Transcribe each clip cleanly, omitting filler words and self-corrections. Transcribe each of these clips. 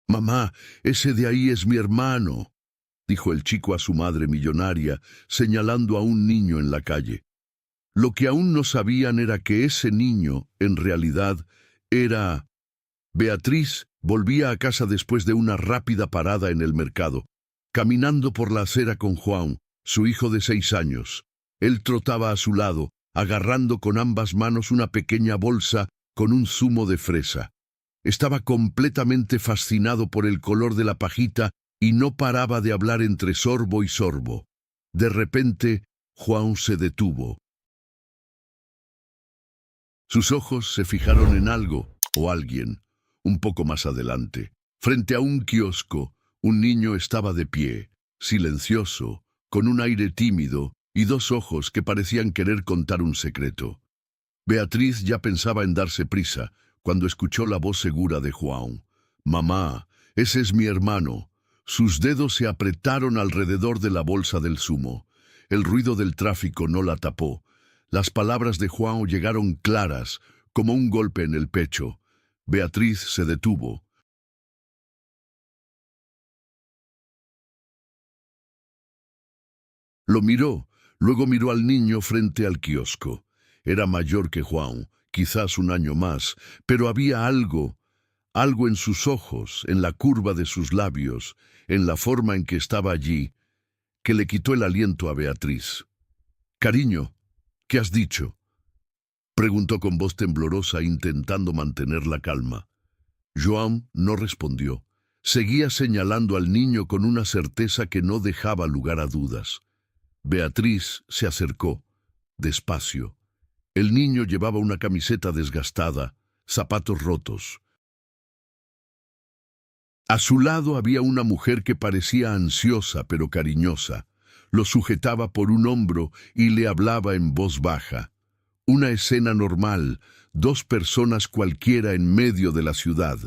Mamá, ese de ahí es mi hermano, dijo el chico a su madre millonaria, señalando a un niño en la calle. Lo que aún no sabían era que ese niño, en realidad, era... Beatriz volvía a casa después de una rápida parada en el mercado, caminando por la acera con Juan, su hijo de 6 años. Él trotaba a su lado, agarrando con ambas manos una pequeña bolsa con un zumo de fresa. Estaba completamente fascinado por el color de la pajita y no paraba de hablar entre sorbo y sorbo. De repente, Juan se detuvo. Sus ojos se fijaron en algo o alguien. Un poco más adelante, frente a un kiosco, un niño estaba de pie, silencioso, con un aire tímido y 2 ojos que parecían querer contar un secreto. Beatriz ya pensaba en darse prisa cuando escuchó la voz segura de Juan. «Mamá, ese es mi hermano». Sus dedos se apretaron alrededor de la bolsa del zumo. El ruido del tráfico no la tapó. Las palabras de Juan llegaron claras, como un golpe en el pecho. Beatriz se detuvo. Lo miró, luego miró al niño frente al kiosco. Era mayor que Juan, quizás un año más, pero había algo en sus ojos, en la curva de sus labios, en la forma en que estaba allí, que le quitó el aliento a Beatriz. «Cariño, ¿qué has dicho?», preguntó con voz temblorosa, intentando mantener la calma. Joan no respondió. Seguía señalando al niño con una certeza que no dejaba lugar a dudas. Beatriz se acercó, despacio. El niño llevaba una camiseta desgastada, zapatos rotos. A su lado había una mujer que parecía ansiosa pero cariñosa. Lo sujetaba por un hombro y le hablaba en voz baja. Una escena normal, 2 personas cualquiera en medio de la ciudad.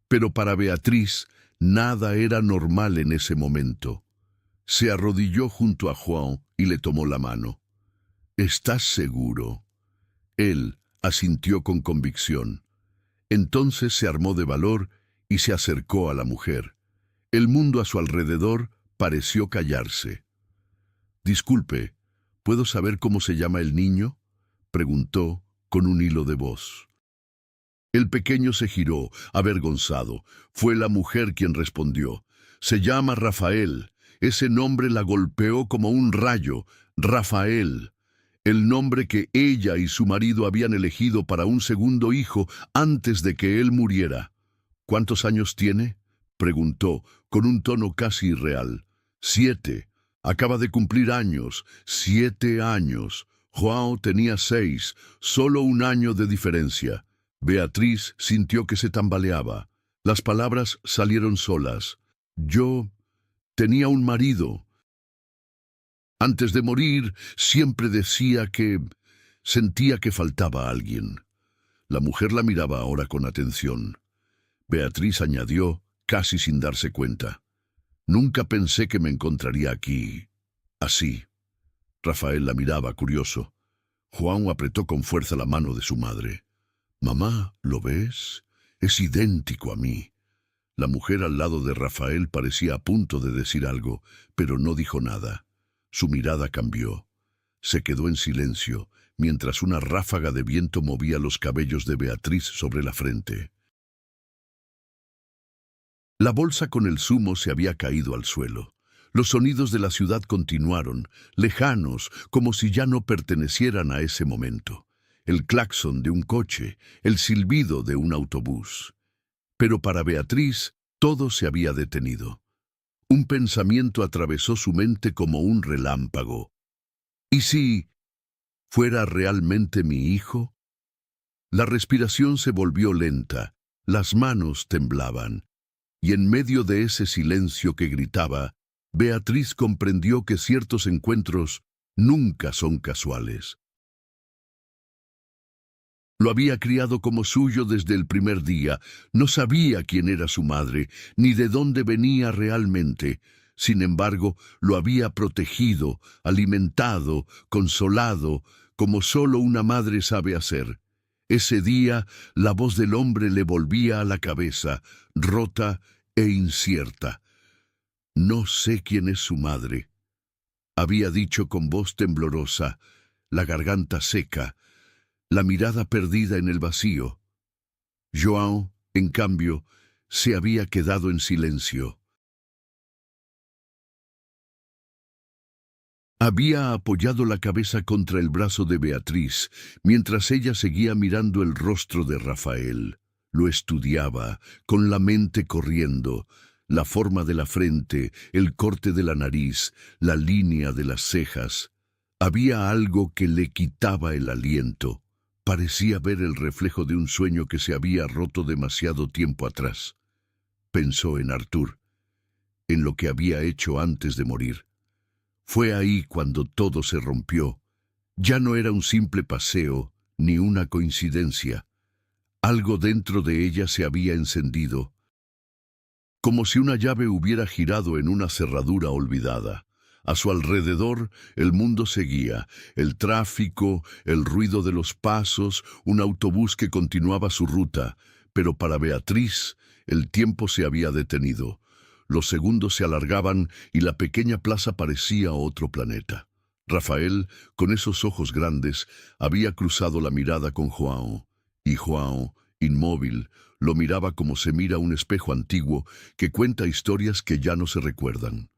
Pero para Beatriz, nada era normal en ese momento. Se arrodilló junto a Juan y le tomó la mano. «¿Estás seguro?». Él asintió con convicción. Entonces se armó de valor y se acercó a la mujer. El mundo a su alrededor pareció callarse. «Disculpe, ¿puedo saber cómo se llama el niño?», preguntó con un hilo de voz. El pequeño se giró, avergonzado. Fue la mujer quien respondió. «Se llama Rafael». Ese nombre la golpeó como un rayo. Rafael. El nombre que ella y su marido habían elegido para un segundo hijo antes de que él muriera. «¿Cuántos años tiene?», preguntó, con un tono casi irreal. «7. Acaba de cumplir años. 7 años. Joao tenía 6, solo un año de diferencia». Beatriz sintió que se tambaleaba. Las palabras salieron solas. «Yo tenía un marido. Antes de morir, siempre decía que sentía que faltaba alguien». La mujer la miraba ahora con atención. Beatriz añadió, casi sin darse cuenta. «Nunca pensé que me encontraría aquí. Así». Rafael la miraba, curioso. Juan apretó con fuerza la mano de su madre. «Mamá, ¿lo ves? Es idéntico a mí». La mujer al lado de Rafael parecía a punto de decir algo, pero no dijo nada. Su mirada cambió. Se quedó en silencio, mientras una ráfaga de viento movía los cabellos de Beatriz sobre la frente. La bolsa con el zumo se había caído al suelo. Los sonidos de la ciudad continuaron, lejanos, como si ya no pertenecieran a ese momento. El claxon de un coche, el silbido de un autobús. Pero para Beatriz, todo se había detenido. Un pensamiento atravesó su mente como un relámpago. ¿Y si fuera realmente mi hijo? La respiración se volvió lenta, las manos temblaban, y en medio de ese silencio que gritaba, Beatriz comprendió que ciertos encuentros nunca son casuales. Lo había criado como suyo desde el primer día. No sabía quién era su madre, ni de dónde venía realmente. Sin embargo, lo había protegido, alimentado, consolado, como solo una madre sabe hacer. Ese día, la voz del hombre le volvía a la cabeza, rota e incierta. «No sé quién es su madre», había dicho con voz temblorosa, la garganta seca, la mirada perdida en el vacío. João, en cambio, se había quedado en silencio. Había apoyado la cabeza contra el brazo de Beatriz, mientras ella seguía mirando el rostro de Rafael. Lo estudiaba, con la mente corriendo, la forma de la frente, el corte de la nariz, la línea de las cejas. Había algo que le quitaba el aliento. Parecía ver el reflejo de un sueño que se había roto demasiado tiempo atrás. Pensó en Artur, en lo que había hecho antes de morir. Fue ahí cuando todo se rompió. Ya no era un simple paseo, ni una coincidencia. Algo dentro de ella se había encendido, como si una llave hubiera girado en una cerradura olvidada. A su alrededor, el mundo seguía, el tráfico, el ruido de los pasos, un autobús que continuaba su ruta, pero para Beatriz, el tiempo se había detenido. Los segundos se alargaban y la pequeña plaza parecía otro planeta. Rafael, con esos ojos grandes, había cruzado la mirada con João, y João, inmóvil, lo miraba como se mira un espejo antiguo que cuenta historias que ya no se recuerdan.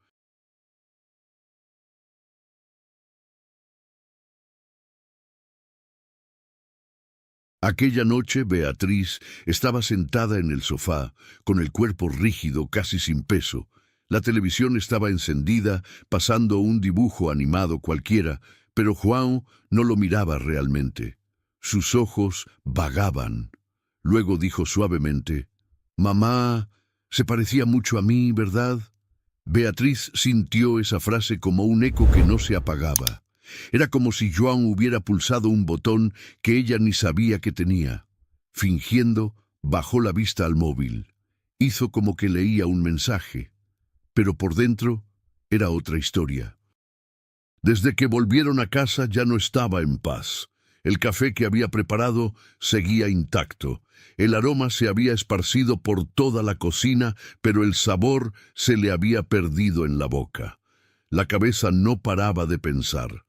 Aquella noche Beatriz estaba sentada en el sofá, con el cuerpo rígido, casi sin peso. La televisión estaba encendida, pasando un dibujo animado cualquiera, pero João no lo miraba realmente. Sus ojos vagaban. Luego dijo suavemente: «Mamá, se parecía mucho a mí, ¿verdad?». Beatriz sintió esa frase como un eco que no se apagaba. Era como si João hubiera pulsado un botón que ella ni sabía que tenía. Fingiendo, bajó la vista al móvil. Hizo como que leía un mensaje, pero por dentro era otra historia. Desde que volvieron a casa ya no estaba en paz. El café que había preparado seguía intacto. El aroma se había esparcido por toda la cocina, pero el sabor se le había perdido en la boca. La cabeza no paraba de pensar.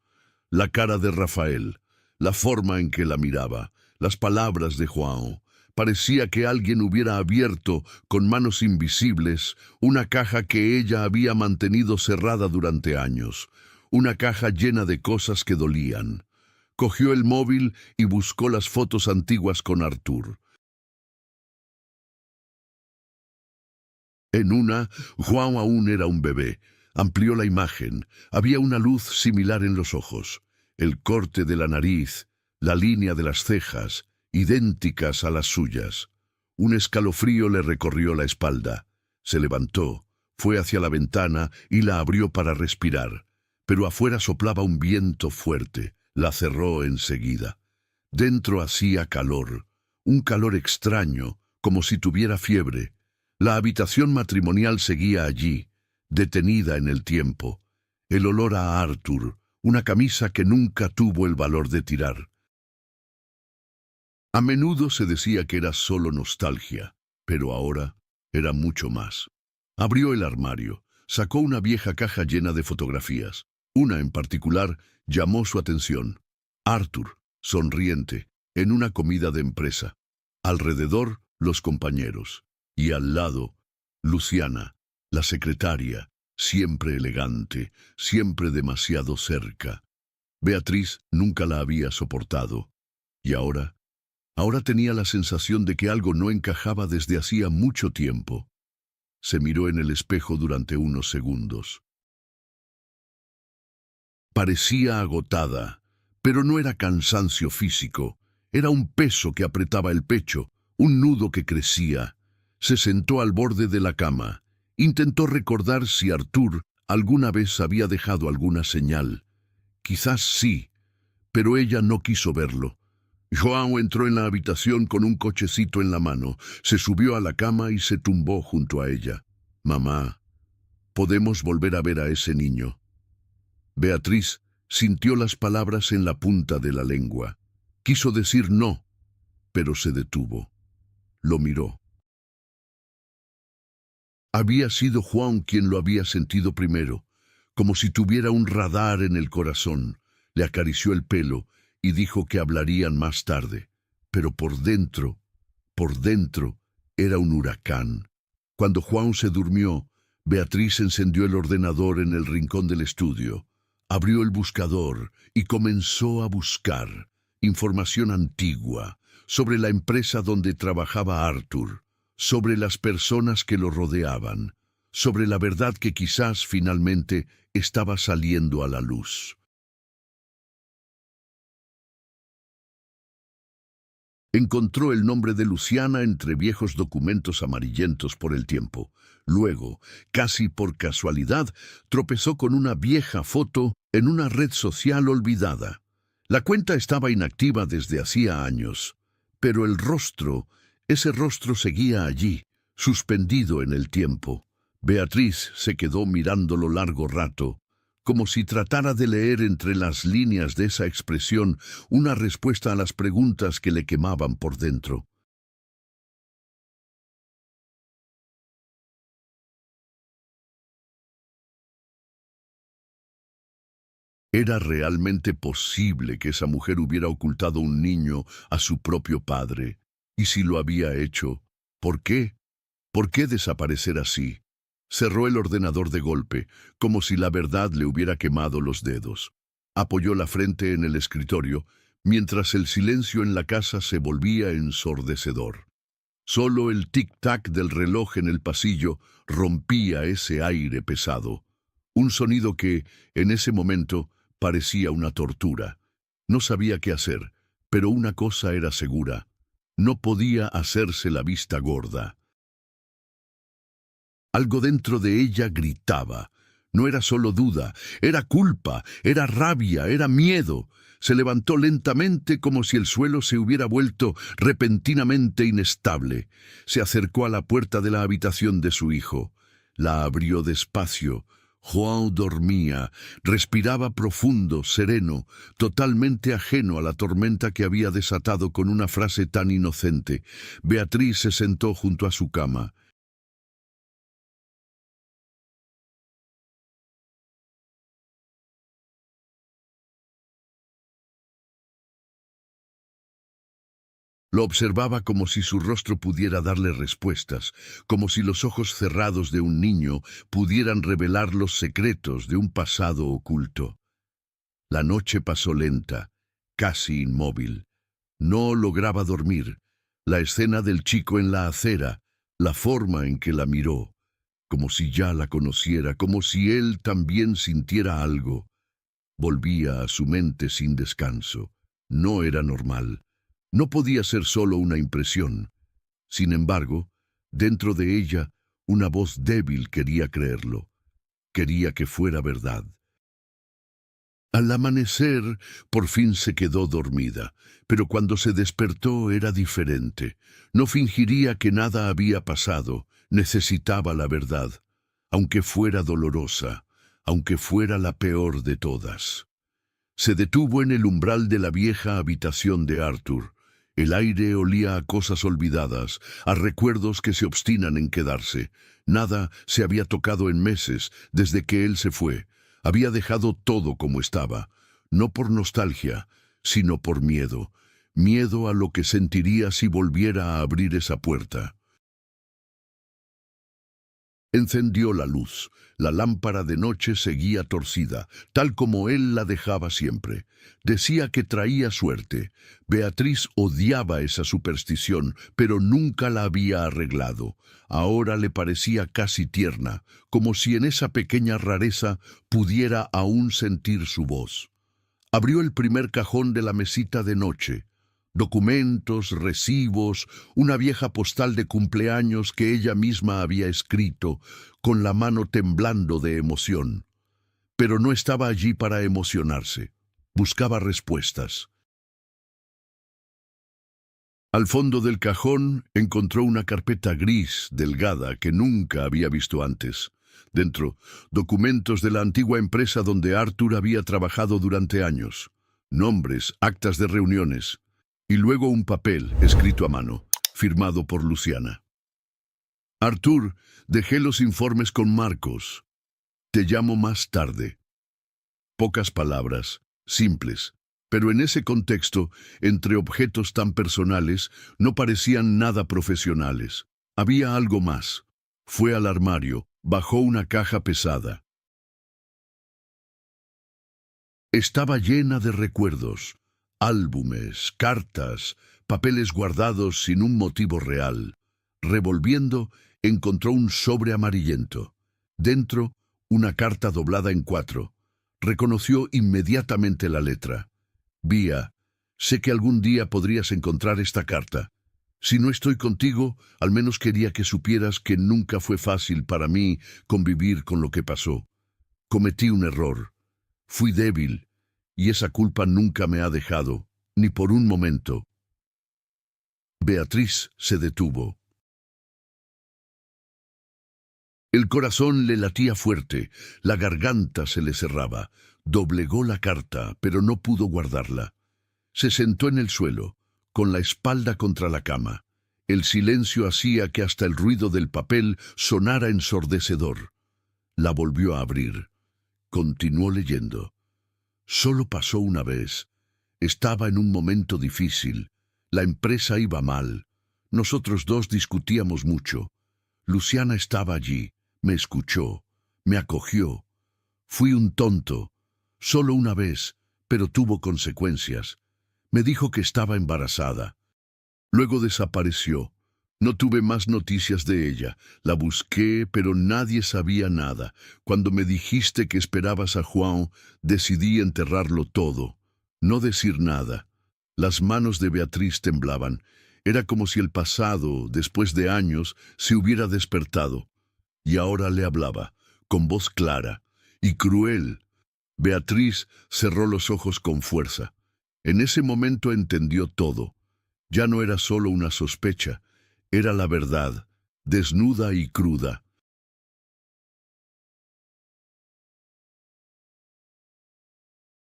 La cara de Rafael, la forma en que la miraba, las palabras de João. Parecía que alguien hubiera abierto, con manos invisibles, una caja que ella había mantenido cerrada durante años. Una caja llena de cosas que dolían. Cogió el móvil y buscó las fotos antiguas con Artur. En una, João aún era un bebé. Amplió la imagen. Había una luz similar en los ojos. El corte de la nariz, la línea de las cejas, idénticas a las suyas. Un escalofrío le recorrió la espalda. Se levantó, fue hacia la ventana y la abrió para respirar. Pero afuera soplaba un viento fuerte. La cerró enseguida. Dentro hacía calor. Un calor extraño, como si tuviera fiebre. La habitación matrimonial seguía allí, detenida en el tiempo. El olor a Artur, una camisa que nunca tuvo el valor de tirar. A menudo se decía que era solo nostalgia, pero ahora era mucho más. Abrió el armario, sacó una vieja caja llena de fotografías. Una en particular llamó su atención. Artur, sonriente, en una comida de empresa. Alrededor, los compañeros. Y al lado, Luciana, la secretaria, siempre elegante, siempre demasiado cerca. Beatriz nunca la había soportado. Y ahora tenía la sensación de que algo no encajaba desde hacía mucho tiempo. Se miró en el espejo durante unos segundos. Parecía agotada, pero no era cansancio físico. Era un peso que apretaba el pecho, un nudo que crecía. Se sentó al borde de la cama. Intentó recordar si Artur alguna vez había dejado alguna señal. Quizás sí, pero ella no quiso verlo. João entró en la habitación con un cochecito en la mano, se subió a la cama y se tumbó junto a ella. «Mamá, podemos volver a ver a ese niño». Beatriz sintió las palabras en la punta de la lengua. Quiso decir no, pero se detuvo. Lo miró. Había sido Juan quien lo había sentido primero, como si tuviera un radar en el corazón. Le acarició el pelo y dijo que hablarían más tarde. Pero por dentro, era un huracán. Cuando Juan se durmió, Beatriz encendió el ordenador en el rincón del estudio, abrió el buscador y comenzó a buscar información antigua sobre la empresa donde trabajaba Arthur, sobre las personas que lo rodeaban, sobre la verdad que quizás finalmente estaba saliendo a la luz. Encontró el nombre de Luciana entre viejos documentos amarillentos por el tiempo. Luego, casi por casualidad, tropezó con una vieja foto en una red social olvidada. La cuenta estaba inactiva desde hacía años, pero ese rostro seguía allí, suspendido en el tiempo. Beatriz se quedó mirándolo largo rato, como si tratara de leer entre las líneas de esa expresión una respuesta a las preguntas que le quemaban por dentro. ¿Era realmente posible que esa mujer hubiera ocultado un niño a su propio padre? Y si lo había hecho, ¿por qué? ¿Por qué desaparecer así? Cerró el ordenador de golpe, como si la verdad le hubiera quemado los dedos. Apoyó la frente en el escritorio, mientras el silencio en la casa se volvía ensordecedor. Solo el tic-tac del reloj en el pasillo rompía ese aire pesado. Un sonido que, en ese momento, parecía una tortura. No sabía qué hacer, pero una cosa era segura. No podía hacerse la vista gorda. Algo dentro de ella gritaba. No era solo duda, era culpa, era rabia, era miedo. Se levantó lentamente como si el suelo se hubiera vuelto repentinamente inestable. Se acercó a la puerta de la habitación de su hijo. La abrió despacio. Juan dormía, respiraba profundo, sereno, totalmente ajeno a la tormenta que había desatado con una frase tan inocente. Beatriz se sentó junto a su cama. Lo observaba como si su rostro pudiera darle respuestas, como si los ojos cerrados de un niño pudieran revelar los secretos de un pasado oculto. La noche pasó lenta, casi inmóvil. No lograba dormir. La escena del chico en la acera, la forma en que la miró, como si ya la conociera, como si él también sintiera algo, volvía a su mente sin descanso. No era normal. No podía ser solo una impresión. Sin embargo, dentro de ella, una voz débil quería creerlo. Quería que fuera verdad. Al amanecer, por fin se quedó dormida, pero cuando se despertó era diferente. No fingiría que nada había pasado, necesitaba la verdad, aunque fuera dolorosa, aunque fuera la peor de todas. Se detuvo en el umbral de la vieja habitación de Arthur. El aire olía a cosas olvidadas, a recuerdos que se obstinan en quedarse. Nada se había tocado en meses desde que él se fue. Había dejado todo como estaba, no por nostalgia, sino por miedo. Miedo a lo que sentiría si volviera a abrir esa puerta. Encendió la luz. La lámpara de noche seguía torcida, tal como él la dejaba siempre. Decía que traía suerte. Beatriz odiaba esa superstición, pero nunca la había arreglado. Ahora le parecía casi tierna, como si en esa pequeña rareza pudiera aún sentir su voz. Abrió el primer cajón de la mesita de noche. Documentos, recibos, una vieja postal de cumpleaños que ella misma había escrito, con la mano temblando de emoción. Pero no estaba allí para emocionarse. Buscaba respuestas. Al fondo del cajón encontró una carpeta gris, delgada, que nunca había visto antes. Dentro, documentos de la antigua empresa donde Arthur había trabajado durante años. Nombres, actas de reuniones. Y luego un papel escrito a mano, firmado por Luciana. Arthur, dejé los informes con Marcos. Te llamo más tarde. Pocas palabras, simples, pero en ese contexto, entre objetos tan personales, no parecían nada profesionales. Había algo más. Fue al armario, bajó una caja pesada. Estaba llena de recuerdos, álbumes, cartas, papeles guardados sin un motivo real. Revolviendo, encontró un sobre amarillento. Dentro, una carta doblada en 4. Reconoció inmediatamente la letra. Vía, sé que algún día podrías encontrar esta carta. Si no estoy contigo, al menos quería que supieras que nunca fue fácil para mí convivir con lo que pasó. Cometí un error. Fui débil, y esa culpa nunca me ha dejado, ni por un momento. Beatriz se detuvo. El corazón le latía fuerte, la garganta se le cerraba. Doblegó la carta, pero no pudo guardarla. Se sentó en el suelo, con la espalda contra la cama. El silencio hacía que hasta el ruido del papel sonara ensordecedor. La volvió a abrir. Continuó leyendo. Solo pasó una vez. Estaba en un momento difícil. La empresa iba mal. Nosotros dos discutíamos mucho. Luciana estaba allí. Me escuchó. Me acogió. Fui un tonto. Solo una vez, pero tuvo consecuencias. Me dijo que estaba embarazada. Luego desapareció. No tuve más noticias de ella. La busqué, pero nadie sabía nada. Cuando me dijiste que esperabas a Juan, decidí enterrarlo todo. No decir nada. Las manos de Beatriz temblaban. Era como si el pasado, después de años, se hubiera despertado. Y ahora le hablaba, con voz clara y cruel. Beatriz cerró los ojos con fuerza. En ese momento entendió todo. Ya no era solo una sospecha, era la verdad, desnuda y cruda.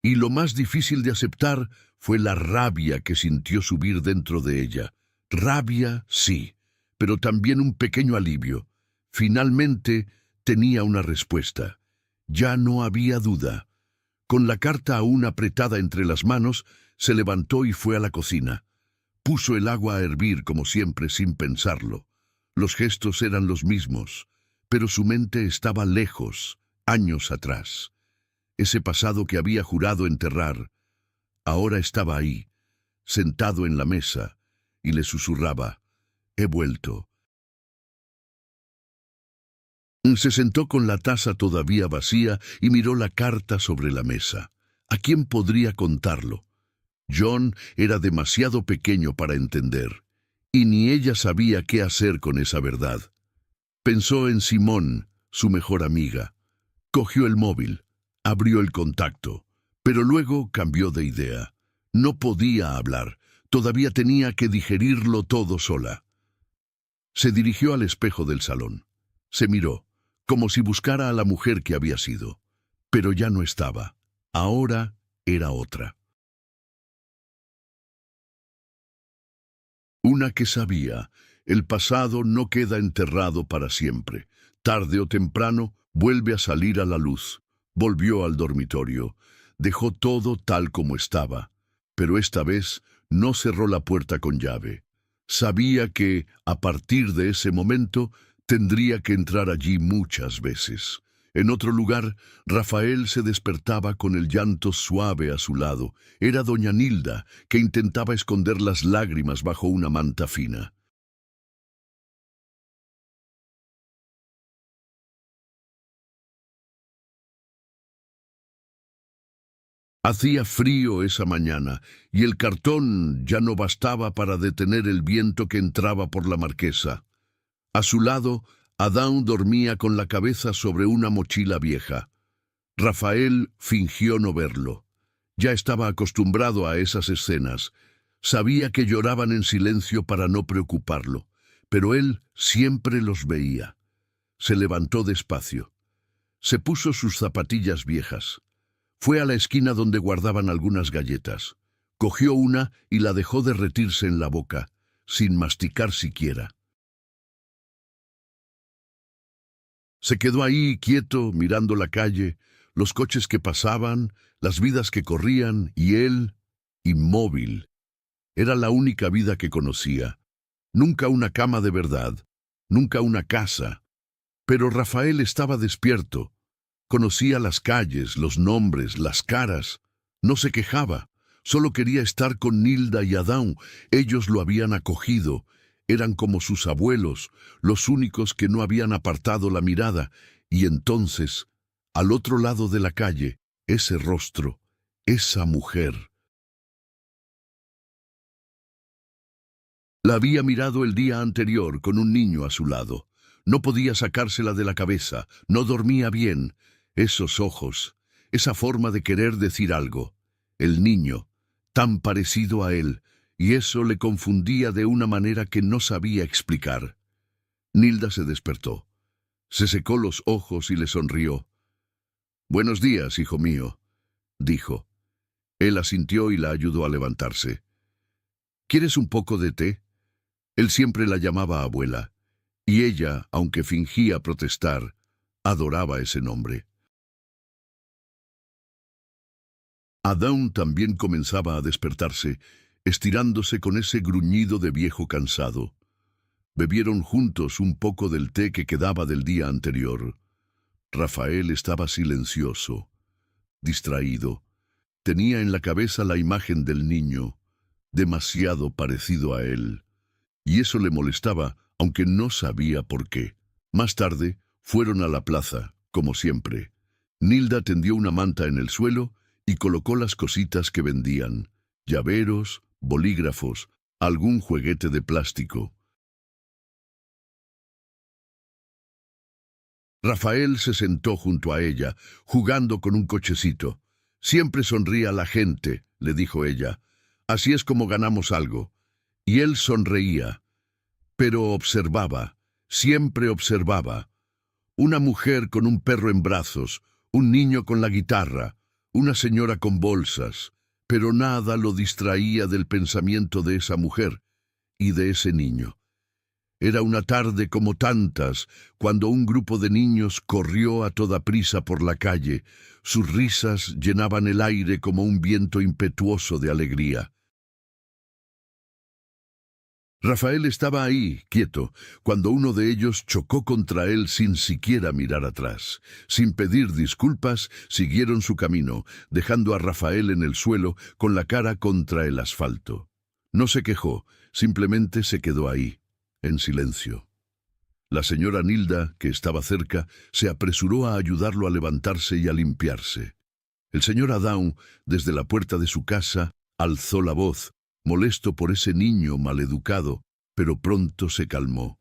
Y lo más difícil de aceptar fue la rabia que sintió subir dentro de ella. Rabia, sí, pero también un pequeño alivio. Finalmente tenía una respuesta. Ya no había duda. Con la carta aún apretada entre las manos, se levantó y fue a la cocina. Puso el agua a hervir como siempre sin pensarlo. Los gestos eran los mismos, pero su mente estaba lejos, años atrás. Ese pasado que había jurado enterrar, ahora estaba ahí, sentado en la mesa, y le susurraba, «He vuelto». Se sentó con la taza todavía vacía y miró la carta sobre la mesa. ¿A quién podría contarlo? John era demasiado pequeño para entender, y ni ella sabía qué hacer con esa verdad. Pensó en Simón, su mejor amiga. Cogió el móvil, abrió el contacto, pero luego cambió de idea. No podía hablar, todavía tenía que digerirlo todo sola. Se dirigió al espejo del salón. Se miró, como si buscara a la mujer que había sido. Pero ya no estaba. Ahora era otra. Una que sabía, el pasado no queda enterrado para siempre. Tarde o temprano vuelve a salir a la luz. Volvió al dormitorio. Dejó todo tal como estaba. Pero esta vez no cerró la puerta con llave. Sabía que, a partir de ese momento, tendría que entrar allí muchas veces. En otro lugar, Rafael se despertaba con el llanto suave a su lado. Era doña Nilda, que intentaba esconder las lágrimas bajo una manta fina. Hacía frío esa mañana, y el cartón ya no bastaba para detener el viento que entraba por la marquesa. A su lado, Adán dormía con la cabeza sobre una mochila vieja. Rafael fingió no verlo. Ya estaba acostumbrado a esas escenas. Sabía que lloraban en silencio para no preocuparlo, pero él siempre los veía. Se levantó despacio. Se puso sus zapatillas viejas. Fue a la esquina donde guardaban algunas galletas. Cogió una y la dejó derretirse en la boca, sin masticar siquiera. Se quedó ahí, quieto, mirando la calle, los coches que pasaban, las vidas que corrían, y él, inmóvil. Era la única vida que conocía. Nunca una cama de verdad, nunca una casa. Pero Rafael estaba despierto. Conocía las calles, los nombres, las caras. No se quejaba. Solo quería estar con Nilda y Adán. Ellos lo habían acogido. Eran como sus abuelos, los únicos que no habían apartado la mirada. Y entonces, al otro lado de la calle, ese rostro, esa mujer. La había mirado el día anterior con un niño a su lado. No podía sacársela de la cabeza, no dormía bien. Esos ojos, esa forma de querer decir algo. El niño, tan parecido a él, y eso le confundía de una manera que no sabía explicar. Nilda se despertó. Se secó los ojos y le sonrió. «Buenos días, hijo mío», dijo. Él asintió y la ayudó a levantarse. «¿Quieres un poco de té?» Él siempre la llamaba abuela, y ella, aunque fingía protestar, adoraba ese nombre. Adán también comenzaba a despertarse, estirándose con ese gruñido de viejo cansado. Bebieron juntos un poco del té que quedaba del día anterior. Rafael estaba silencioso, distraído. Tenía en la cabeza la imagen del niño, demasiado parecido a él. Y eso le molestaba, aunque no sabía por qué. Más tarde, fueron a la plaza, como siempre. Nilda tendió una manta en el suelo y colocó las cositas que vendían: llaveros, bolígrafos, algún juguete de plástico. Rafael se sentó junto a ella, jugando con un cochecito. «Siempre sonríe a la gente», le dijo ella. «Así es como ganamos algo». Y él sonreía, pero observaba, siempre observaba. Una mujer con un perro en brazos, un niño con la guitarra, una señora con bolsas, pero nada lo distraía del pensamiento de esa mujer y de ese niño. Era una tarde como tantas, cuando un grupo de niños corrió a toda prisa por la calle. Sus risas llenaban el aire como un viento impetuoso de alegría. Rafael estaba ahí, quieto, cuando uno de ellos chocó contra él sin siquiera mirar atrás. Sin pedir disculpas, siguieron su camino, dejando a Rafael en el suelo con la cara contra el asfalto. No se quejó, simplemente se quedó ahí, en silencio. La señora Nilda, que estaba cerca, se apresuró a ayudarlo a levantarse y a limpiarse. El señor Adán, desde la puerta de su casa, alzó la voz, molesto por ese niño maleducado, pero pronto se calmó.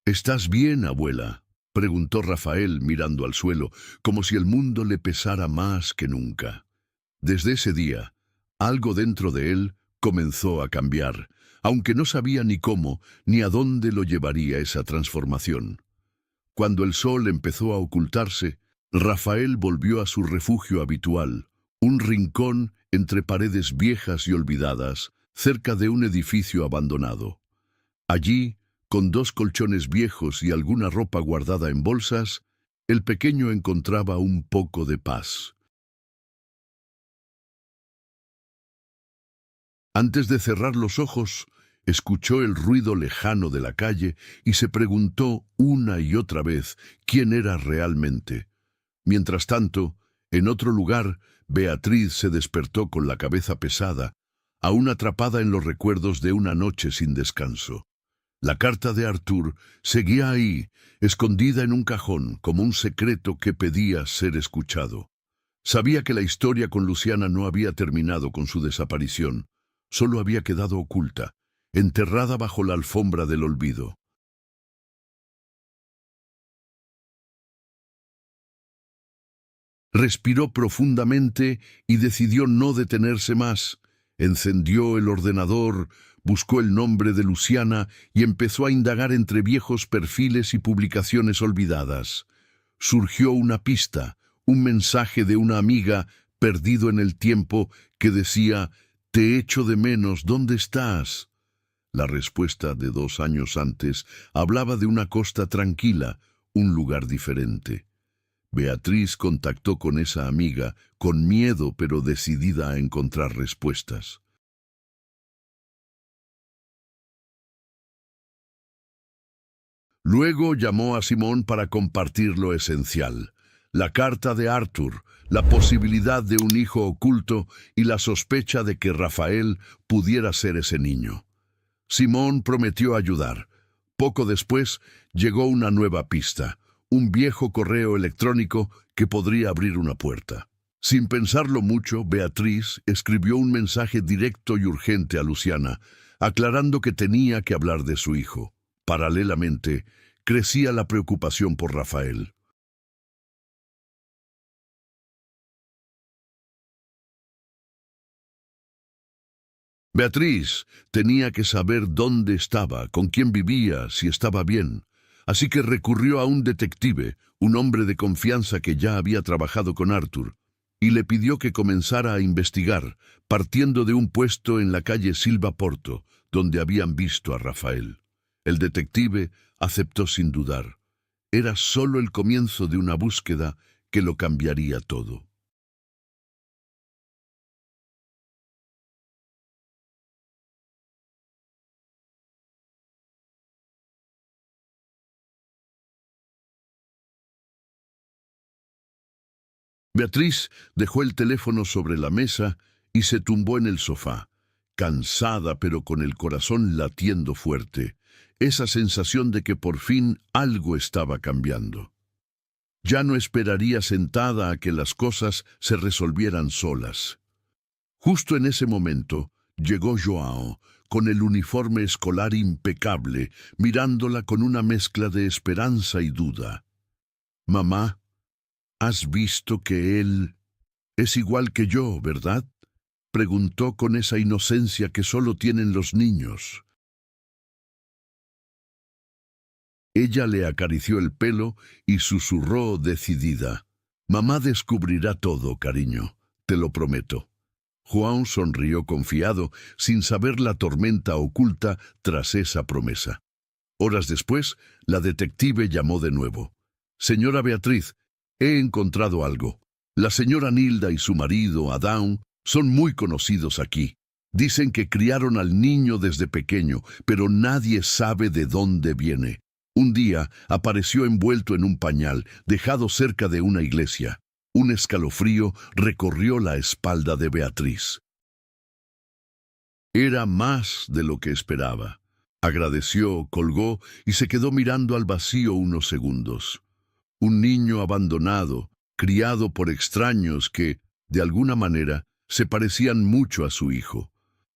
«¿Estás bien, abuela?», preguntó Rafael mirando al suelo, como si el mundo le pesara más que nunca. Desde ese día, algo dentro de él comenzó a cambiar, aunque no sabía ni cómo ni a dónde lo llevaría esa transformación. Cuando el sol empezó a ocultarse, Rafael volvió a su refugio habitual, un rincón entre paredes viejas y olvidadas, cerca de un edificio abandonado. Allí, con 2 colchones viejos y alguna ropa guardada en bolsas, el pequeño encontraba un poco de paz. Antes de cerrar los ojos, escuchó el ruido lejano de la calle y se preguntó una y otra vez quién era realmente. Mientras tanto, en otro lugar, Beatriz se despertó con la cabeza pesada, aún atrapada en los recuerdos de una noche sin descanso. La carta de Artur seguía ahí, escondida en un cajón, como un secreto que pedía ser escuchado. Sabía que la historia con Luciana no había terminado con su desaparición, solo había quedado oculta, enterrada bajo la alfombra del olvido. Respiró profundamente y decidió no detenerse más. Encendió el ordenador, buscó el nombre de Luciana y empezó a indagar entre viejos perfiles y publicaciones olvidadas. Surgió una pista, un mensaje de una amiga perdido en el tiempo que decía: Te echo de menos, ¿dónde estás? La respuesta de 2 años antes hablaba de una costa tranquila, un lugar diferente. Beatriz contactó con esa amiga, con miedo pero decidida a encontrar respuestas. Luego llamó a Simón para compartir lo esencial: la carta de Arthur, la posibilidad de un hijo oculto y la sospecha de que Rafael pudiera ser ese niño. Simón prometió ayudar. Poco después llegó una nueva pista, un viejo correo electrónico que podría abrir una puerta. Sin pensarlo mucho, Beatriz escribió un mensaje directo y urgente a Luciana, aclarando que tenía que hablar de su hijo. Paralelamente, crecía la preocupación por Rafael. Beatriz tenía que saber dónde estaba, con quién vivía, si estaba bien. Así que recurrió a un detective, un hombre de confianza que ya había trabajado con Arthur, y le pidió que comenzara a investigar, partiendo de un puesto en la calle Silva Porto, donde habían visto a Rafael. El detective aceptó sin dudar. Era solo el comienzo de una búsqueda que lo cambiaría todo. Beatriz dejó el teléfono sobre la mesa y se tumbó en el sofá, cansada pero con el corazón latiendo fuerte, esa sensación de que por fin algo estaba cambiando. Ya no esperaría sentada a que las cosas se resolvieran solas. Justo en ese momento llegó Joao, con el uniforme escolar impecable, mirándola con una mezcla de esperanza y duda. «Mamá, has visto que él es igual que yo, ¿verdad?», preguntó con esa inocencia que solo tienen los niños. Ella le acarició el pelo y susurró decidida: «Mamá descubrirá todo, cariño, te lo prometo». Juan sonrió confiado, sin saber la tormenta oculta tras esa promesa. Horas después, la detective llamó de nuevo. «Señora Beatriz, he encontrado algo. La señora Nilda y su marido, Adán, son muy conocidos aquí. Dicen que criaron al niño desde pequeño, pero nadie sabe de dónde viene. Un día apareció envuelto en un pañal, dejado cerca de una iglesia. Un escalofrío recorrió la espalda de Beatriz. Era más de lo que esperaba. Agradeció, colgó y se quedó mirando al vacío unos segundos. Un niño abandonado, criado por extraños que, de alguna manera, se parecían mucho a su hijo.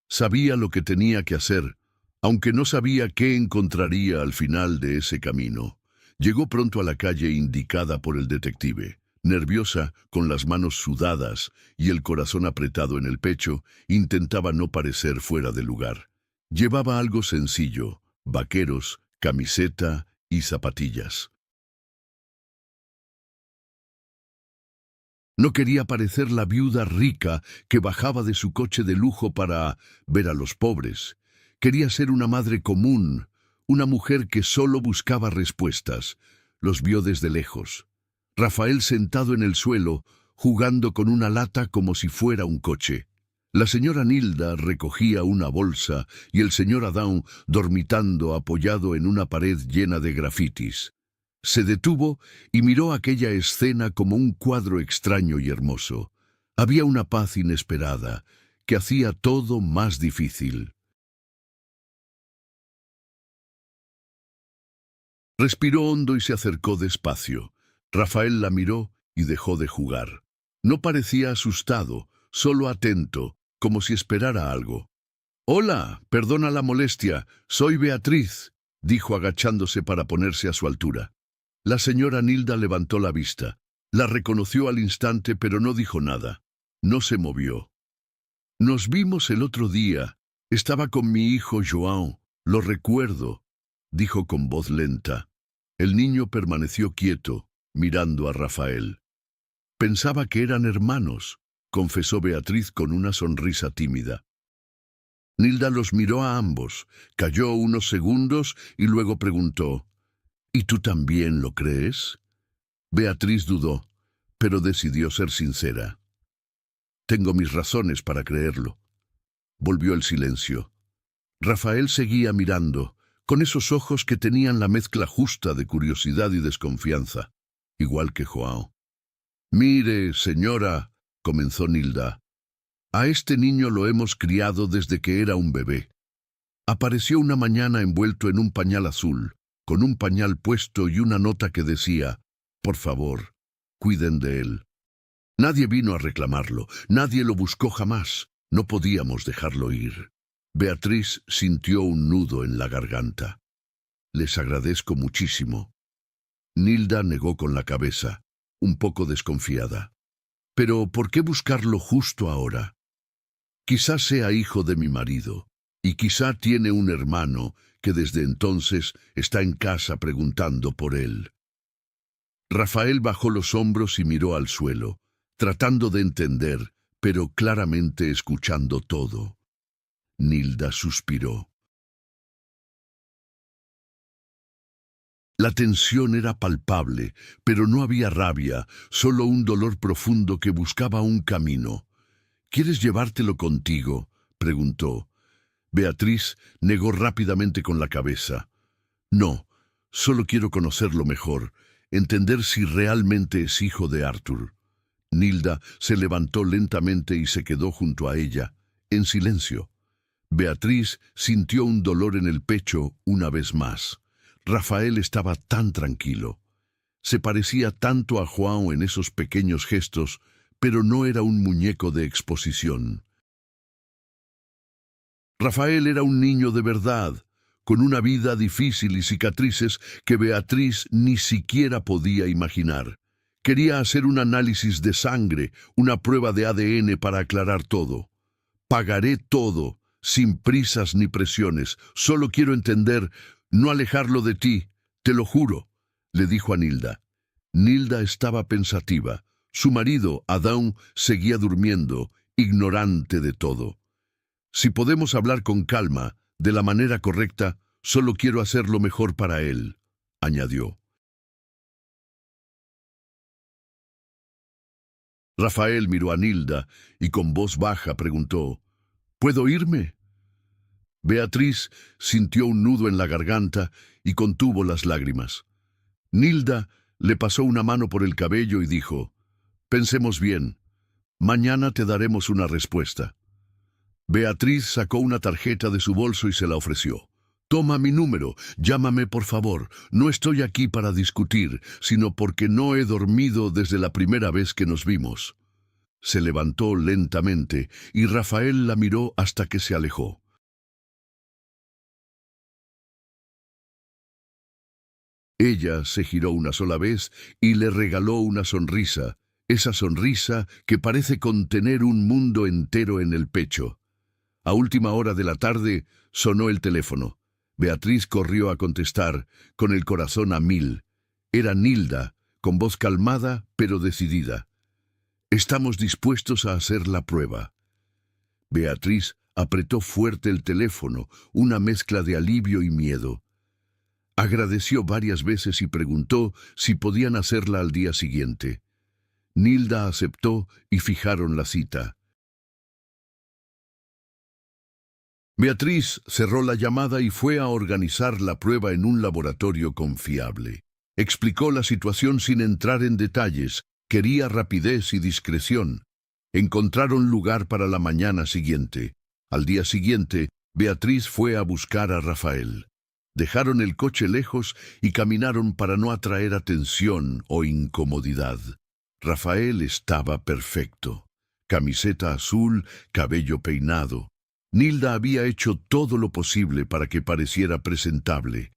Sabía lo que tenía que hacer, aunque no sabía qué encontraría al final de ese camino. Llegó pronto a la calle indicada por el detective. Nerviosa, con las manos sudadas y el corazón apretado en el pecho, intentaba no parecer fuera de lugar. Llevaba algo sencillo: vaqueros, camiseta y zapatillas. No quería parecer la viuda rica que bajaba de su coche de lujo para ver a los pobres. Quería ser una madre común, una mujer que solo buscaba respuestas. Los vio desde lejos. Rafael sentado en el suelo, jugando con una lata como si fuera un coche. La señora Nilda recogía una bolsa y el señor Adán dormitando apoyado en una pared llena de grafitis. Se detuvo y miró aquella escena como un cuadro extraño y hermoso. Había una paz inesperada que hacía todo más difícil. Respiró hondo y se acercó despacio. Rafael la miró y dejó de jugar. No parecía asustado, solo atento, como si esperara algo. «Hola, perdona la molestia, soy Beatriz», dijo agachándose para ponerse a su altura. La señora Nilda levantó la vista. La reconoció al instante, pero no dijo nada. No se movió. «Nos vimos el otro día. Estaba con mi hijo João. Lo recuerdo», dijo con voz lenta. El niño permaneció quieto, mirando a Rafael. «Pensaba que eran hermanos», confesó Beatriz con una sonrisa tímida. Nilda los miró a ambos, calló unos segundos y luego preguntó, ¿y tú también lo crees? Beatriz dudó, pero decidió ser sincera. Tengo mis razones para creerlo. Volvió el silencio. Rafael seguía mirando, con esos ojos que tenían la mezcla justa de curiosidad y desconfianza, igual que Joao. Mire, señora, comenzó Nilda, a este niño lo hemos criado desde que era un bebé. Apareció una mañana envuelto en un pañal azul, con un pañal puesto y una nota que decía, por favor, cuiden de él. Nadie vino a reclamarlo, nadie lo buscó jamás, no podíamos dejarlo ir. Beatriz sintió un nudo en la garganta. Les agradezco muchísimo. Nilda negó con la cabeza, un poco desconfiada. Pero ¿por qué buscarlo justo ahora? Quizá sea hijo de mi marido, y quizá tiene un hermano que desde entonces está en casa preguntando por él. Rafael bajó los hombros y miró al suelo, tratando de entender, pero claramente escuchando todo. Nilda suspiró. La tensión era palpable, pero no había rabia, solo un dolor profundo que buscaba un camino. ¿Quieres llevártelo contigo?, preguntó. Beatriz negó rápidamente con la cabeza. No, solo quiero conocerlo mejor, entender si realmente es hijo de Arthur. Nilda se levantó lentamente y se quedó junto a ella, en silencio. Beatriz sintió un dolor en el pecho una vez más. Rafael estaba tan tranquilo. Se parecía tanto a Joao en esos pequeños gestos, pero no era un muñeco de exposición. Rafael era un niño de verdad, con una vida difícil y cicatrices que Beatriz ni siquiera podía imaginar. Quería hacer un análisis de sangre, una prueba de ADN para aclarar todo. Pagaré todo, sin prisas ni presiones. Solo quiero entender, no alejarlo de ti, te lo juro, le dijo a Nilda. Nilda estaba pensativa. Su marido, Adán, seguía durmiendo, ignorante de todo. Si podemos hablar con calma, de la manera correcta, solo quiero hacer lo mejor para él, añadió. Rafael miró a Nilda y con voz baja preguntó, ¿puedo irme? Beatriz sintió un nudo en la garganta y contuvo las lágrimas. Nilda le pasó una mano por el cabello y dijo, pensemos bien. Mañana te daremos una respuesta. Beatriz sacó una tarjeta de su bolso y se la ofreció. Toma mi número, llámame por favor. No estoy aquí para discutir, sino porque no he dormido desde la primera vez que nos vimos. Se levantó lentamente y Rafael la miró hasta que se alejó. Ella se giró una sola vez y le regaló una sonrisa, esa sonrisa que parece contener un mundo entero en el pecho. A última hora de la tarde sonó el teléfono. Beatriz corrió a contestar, con el corazón a mil. Era Nilda, con voz calmada pero decidida. Estamos dispuestos a hacer la prueba. Beatriz apretó fuerte el teléfono, una mezcla de alivio y miedo. Agradeció varias veces y preguntó si podían hacerla al día siguiente. Nilda aceptó y fijaron la cita. Beatriz cerró la llamada y fue a organizar la prueba en un laboratorio confiable. Explicó la situación sin entrar en detalles, quería rapidez y discreción. Encontraron lugar para la mañana siguiente. Al día siguiente, Beatriz fue a buscar a Rafael. Dejaron el coche lejos y caminaron para no atraer atención o incomodidad. Rafael estaba perfecto. Camiseta azul, cabello peinado. Nilda había hecho todo lo posible para que pareciera presentable.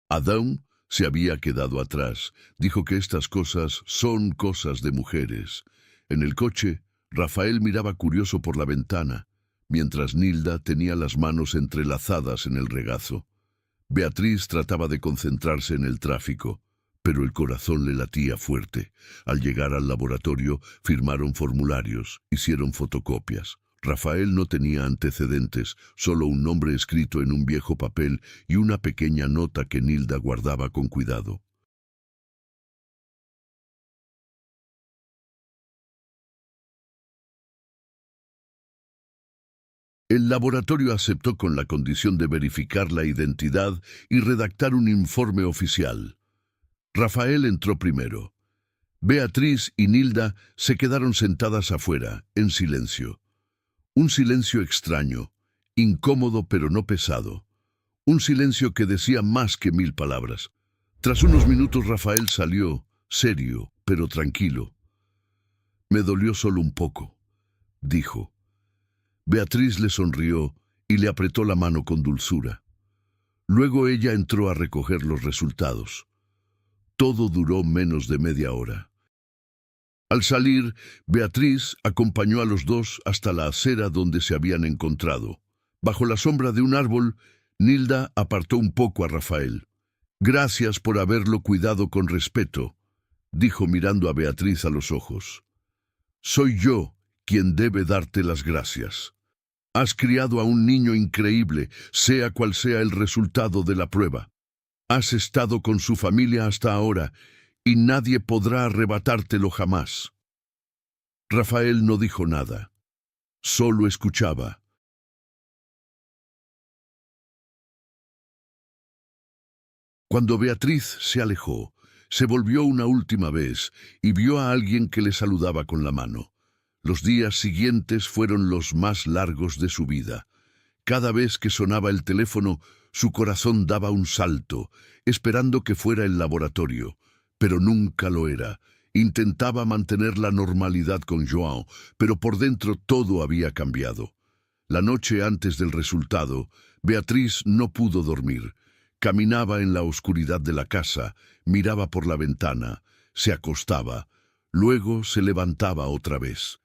Adán se había quedado atrás. Dijo que estas cosas son cosas de mujeres. En el coche, Rafael miraba curioso por la ventana, mientras Nilda tenía las manos entrelazadas en el regazo. Beatriz trataba de concentrarse en el tráfico, pero el corazón le latía fuerte. Al llegar al laboratorio, firmaron formularios, hicieron fotocopias. Rafael no tenía antecedentes, solo un nombre escrito en un viejo papel y una pequeña nota que Nilda guardaba con cuidado. El laboratorio aceptó con la condición de verificar la identidad y redactar un informe oficial. Rafael entró primero. Beatriz y Nilda se quedaron sentadas afuera, en silencio. Un silencio extraño, incómodo pero no pesado. Un silencio que decía más que 1000 palabras. Tras unos minutos Rafael salió, serio, pero tranquilo. Me dolió solo un poco, dijo. Beatriz le sonrió y le apretó la mano con dulzura. Luego ella entró a recoger los resultados. Todo duró menos de media hora. Al salir, Beatriz acompañó a los dos hasta la acera donde se habían encontrado. Bajo la sombra de un árbol, Nilda apartó un poco a Rafael. «Gracias por haberlo cuidado con respeto», dijo mirando a Beatriz a los ojos. «Soy yo quien debe darte las gracias. Has criado a un niño increíble, sea cual sea el resultado de la prueba. Has estado con su familia hasta ahora y nadie podrá arrebatártelo jamás». Rafael no dijo nada, solo escuchaba. Cuando Beatriz se alejó, se volvió una última vez y vio a alguien que le saludaba con la mano. Los días siguientes fueron los más largos de su vida. Cada vez que sonaba el teléfono, su corazón daba un salto, esperando que fuera el laboratorio, pero nunca lo era. Intentaba mantener la normalidad con João, pero por dentro todo había cambiado. La noche antes del resultado, Beatriz no pudo dormir. Caminaba en la oscuridad de la casa, miraba por la ventana, se acostaba, luego se levantaba otra vez.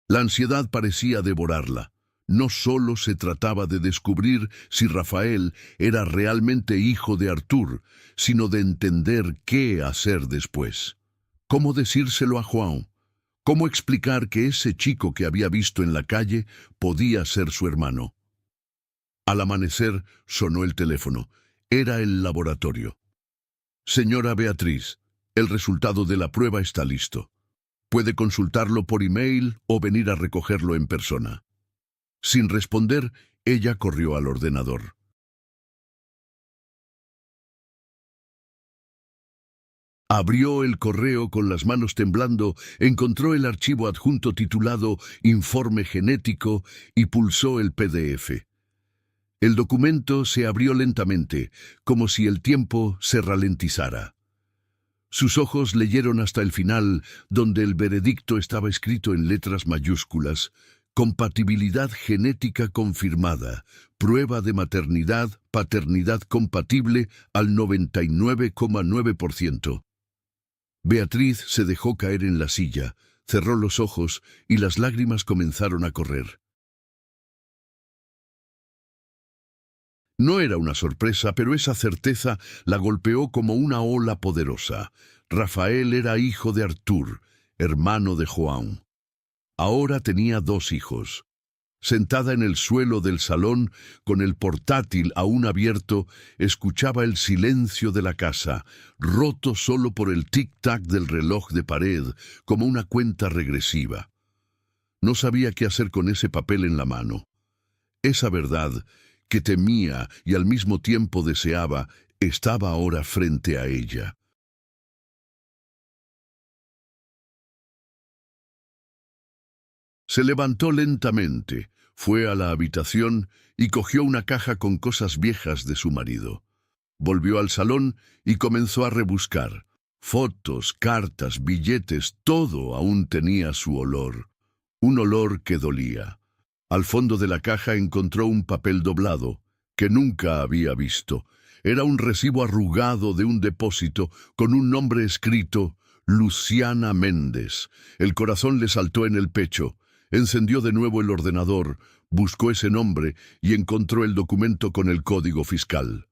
La ansiedad parecía devorarla. No solo se trataba de descubrir si Rafael era realmente hijo de Artur, sino de entender qué hacer después. ¿Cómo decírselo a João? ¿Cómo explicar que ese chico que había visto en la calle podía ser su hermano? Al amanecer sonó el teléfono. Era el laboratorio. «Señora Beatriz, el resultado de la prueba está listo. Puede consultarlo por email o venir a recogerlo en persona». Sin responder, ella corrió al ordenador. Abrió el correo con las manos temblando, encontró el archivo adjunto titulado Informe Genético y pulsó el PDF. El documento se abrió lentamente, como si el tiempo se ralentizara. Sus ojos leyeron hasta el final, donde el veredicto estaba escrito en letras mayúsculas: compatibilidad genética confirmada, prueba de maternidad, paternidad compatible al 99,9%. Beatriz se dejó caer en la silla, cerró los ojos y las lágrimas comenzaron a correr. No era una sorpresa, pero esa certeza la golpeó como una ola poderosa. Rafael era hijo de Artur, hermano de João. Ahora tenía 2 hijos. Sentada en el suelo del salón, con el portátil aún abierto, escuchaba el silencio de la casa, roto solo por el tic-tac del reloj de pared, como una cuenta regresiva. No sabía qué hacer con ese papel en la mano. Esa verdad, que temía y al mismo tiempo deseaba, estaba ahora frente a ella. Se levantó lentamente, fue a la habitación y cogió una caja con cosas viejas de su marido. Volvió al salón y comenzó a rebuscar. Fotos, cartas, billetes, todo aún tenía su olor. Un olor que dolía. Al fondo de la caja encontró un papel doblado, que nunca había visto. Era un recibo arrugado de un depósito con un nombre escrito: Luciana Méndez. El corazón le saltó en el pecho. Encendió de nuevo el ordenador, buscó ese nombre y encontró el documento con el código fiscal.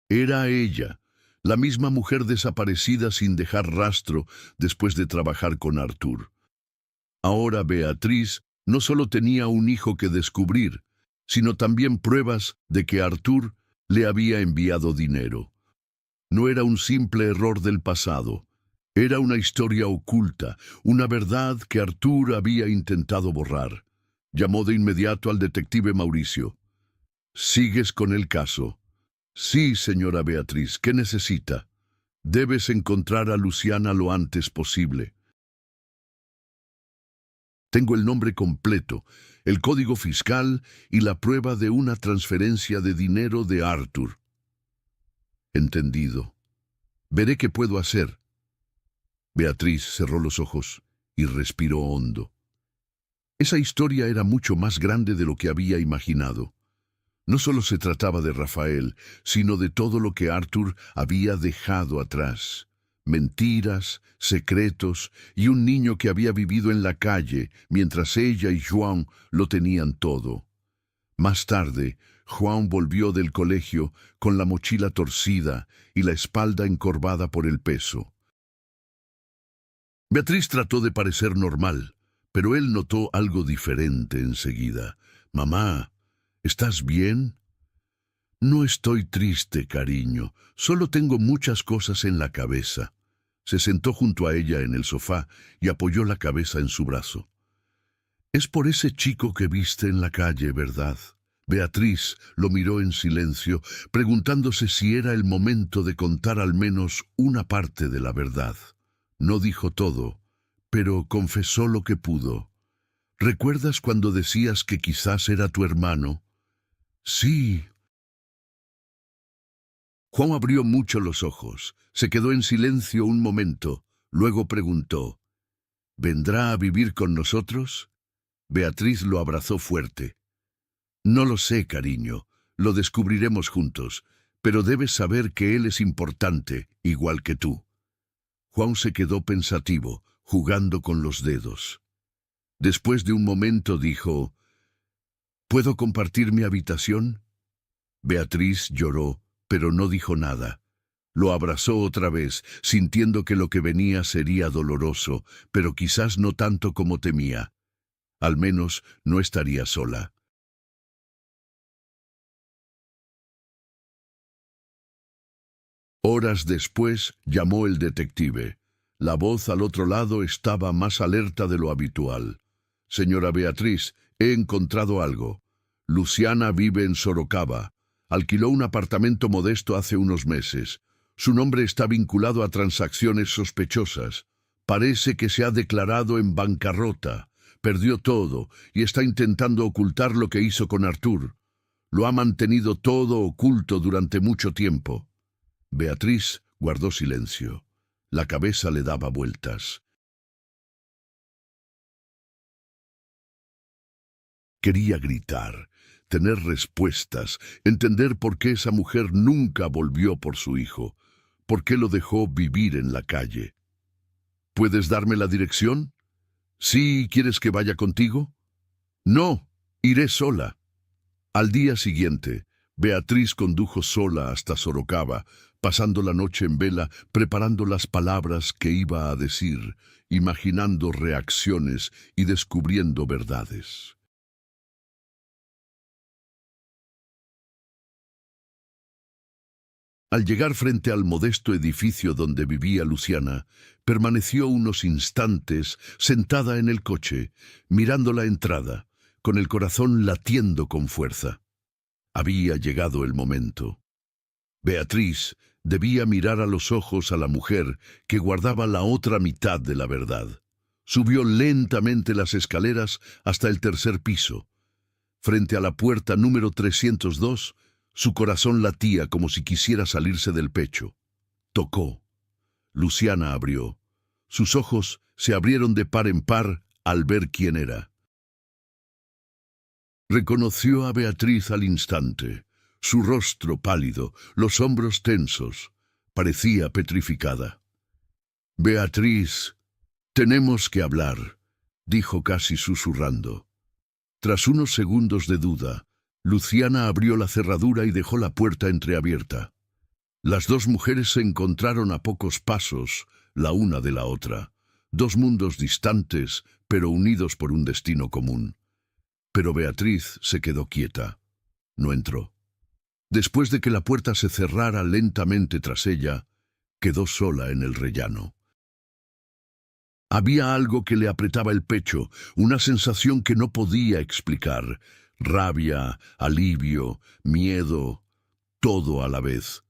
Era ella, la misma mujer desaparecida sin dejar rastro después de trabajar con Arthur. Ahora Beatriz no solo tenía un hijo que descubrir, sino también pruebas de que Arthur le había enviado dinero. No era un simple error del pasado, era una historia oculta, una verdad que Arthur había intentado borrar. Llamó de inmediato al detective Mauricio. ¿Sigues con el caso? Sí, señora Beatriz, ¿qué necesita? Debes encontrar a Luciana lo antes posible. Tengo el nombre completo, el código fiscal y la prueba de una transferencia de dinero de Arthur. Entendido. Veré qué puedo hacer. Beatriz cerró los ojos y respiró hondo. Esa historia era mucho más grande de lo que había imaginado. No solo se trataba de Rafael, sino de todo lo que Arthur había dejado atrás. Mentiras, secretos y un niño que había vivido en la calle mientras ella y Joan lo tenían todo. Más tarde, Joan volvió del colegio con la mochila torcida y la espalda encorvada por el peso. Beatriz trató de parecer normal, pero él notó algo diferente enseguida. «Mamá, ¿estás bien?» «No estoy triste, cariño. Solo tengo muchas cosas en la cabeza». Se sentó junto a ella en el sofá y apoyó la cabeza en su brazo. «Es por ese chico que viste en la calle, ¿verdad?» Beatriz lo miró en silencio, preguntándose si era el momento de contar al menos una parte de la verdad. No dijo todo, pero confesó lo que pudo. «¿Recuerdas cuando decías que quizás era tu hermano?» «Sí». Juan abrió mucho los ojos, se quedó en silencio un momento, luego preguntó, «¿Vendrá a vivir con nosotros?» Beatriz lo abrazó fuerte. «No lo sé, cariño, lo descubriremos juntos, pero debes saber que él es importante, igual que tú». Juan se quedó pensativo, jugando con los dedos. Después de un momento dijo, «¿Puedo compartir mi habitación?» Beatriz lloró, pero no dijo nada. Lo abrazó otra vez, sintiendo que lo que venía sería doloroso, pero quizás no tanto como temía. Al menos no estaría sola. Horas después llamó el detective. La voz al otro lado estaba más alerta de lo habitual. «Señora Beatriz, he encontrado algo. Luciana vive en Sorocaba. Alquiló un apartamento modesto hace unos meses. Su nombre está vinculado a transacciones sospechosas. Parece que se ha declarado en bancarrota. Perdió todo y está intentando ocultar lo que hizo con Arthur. Lo ha mantenido todo oculto durante mucho tiempo». Beatriz guardó silencio. La cabeza le daba vueltas. Quería gritar, tener respuestas, entender por qué esa mujer nunca volvió por su hijo, por qué lo dejó vivir en la calle. «¿Puedes darme la dirección?» «Sí, ¿quieres que vaya contigo?» «No, iré sola». Al día siguiente, Beatriz condujo sola hasta Sorocaba, pasando la noche en vela, preparando las palabras que iba a decir, imaginando reacciones y descubriendo verdades. Al llegar frente al modesto edificio donde vivía Luciana, permaneció unos instantes sentada en el coche, mirando la entrada, con el corazón latiendo con fuerza. Había llegado el momento. Beatriz debía mirar a los ojos a la mujer que guardaba la otra mitad de la verdad. Subió lentamente las escaleras hasta el tercer piso. Frente a la puerta número 302, su corazón latía como si quisiera salirse del pecho. Tocó. Luciana abrió. Sus ojos se abrieron de par en par al ver quién era. Reconoció a Beatriz al instante. Su rostro pálido, los hombros tensos, parecía petrificada. «Beatriz, tenemos que hablar», dijo casi susurrando. Tras unos segundos de duda, Luciana abrió la cerradura y dejó la puerta entreabierta. Las dos mujeres se encontraron a pocos pasos, la una de la otra. Dos mundos distantes, pero unidos por un destino común. Pero Beatriz se quedó quieta. No entró. Después de que la puerta se cerrara lentamente tras ella, quedó sola en el rellano. Había algo que le apretaba el pecho, una sensación que no podía explicar. Rabia, alivio, miedo, todo a la vez.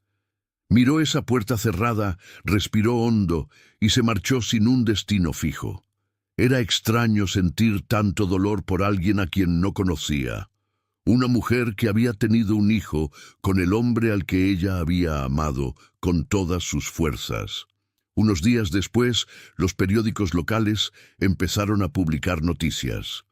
Miró esa puerta cerrada, respiró hondo y se marchó sin un destino fijo. Era extraño sentir tanto dolor por alguien a quien no conocía. Una mujer que había tenido un hijo con el hombre al que ella había amado con todas sus fuerzas. Unos días después, los periódicos locales empezaron a publicar noticias.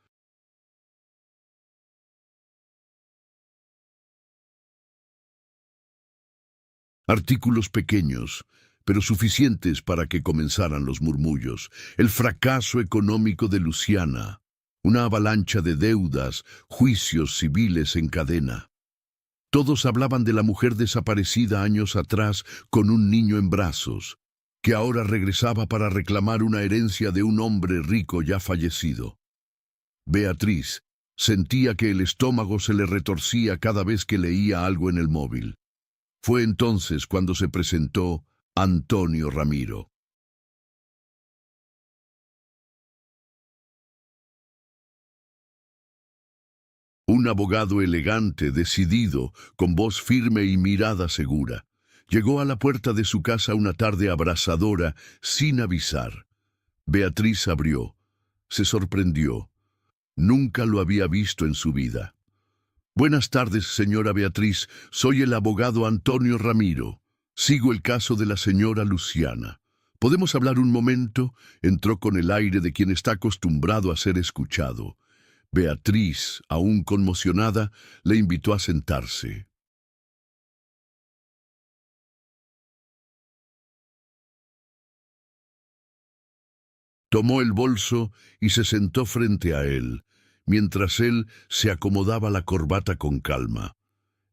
Artículos pequeños, pero suficientes para que comenzaran los murmullos. El fracaso económico de Luciana, una avalancha de deudas, juicios civiles en cadena. Todos hablaban de la mujer desaparecida años atrás con un niño en brazos, que ahora regresaba para reclamar una herencia de un hombre rico ya fallecido. Beatriz sentía que el estómago se le retorcía cada vez que leía algo en el móvil. Fue entonces cuando se presentó Antonio Ramiro. Un abogado elegante, decidido, con voz firme y mirada segura. Llegó a la puerta de su casa una tarde abrasadora, sin avisar. Beatriz abrió. Se sorprendió. Nunca lo había visto en su vida. Buenas tardes, señora Beatriz. Soy el abogado Antonio Ramiro. Sigo el caso de la señora Luciana. ¿Podemos hablar un momento? Entró con el aire de quien está acostumbrado a ser escuchado. Beatriz, aún conmocionada, le invitó a sentarse. Tomó el bolso y se sentó frente a él, mientras él se acomodaba la corbata con calma.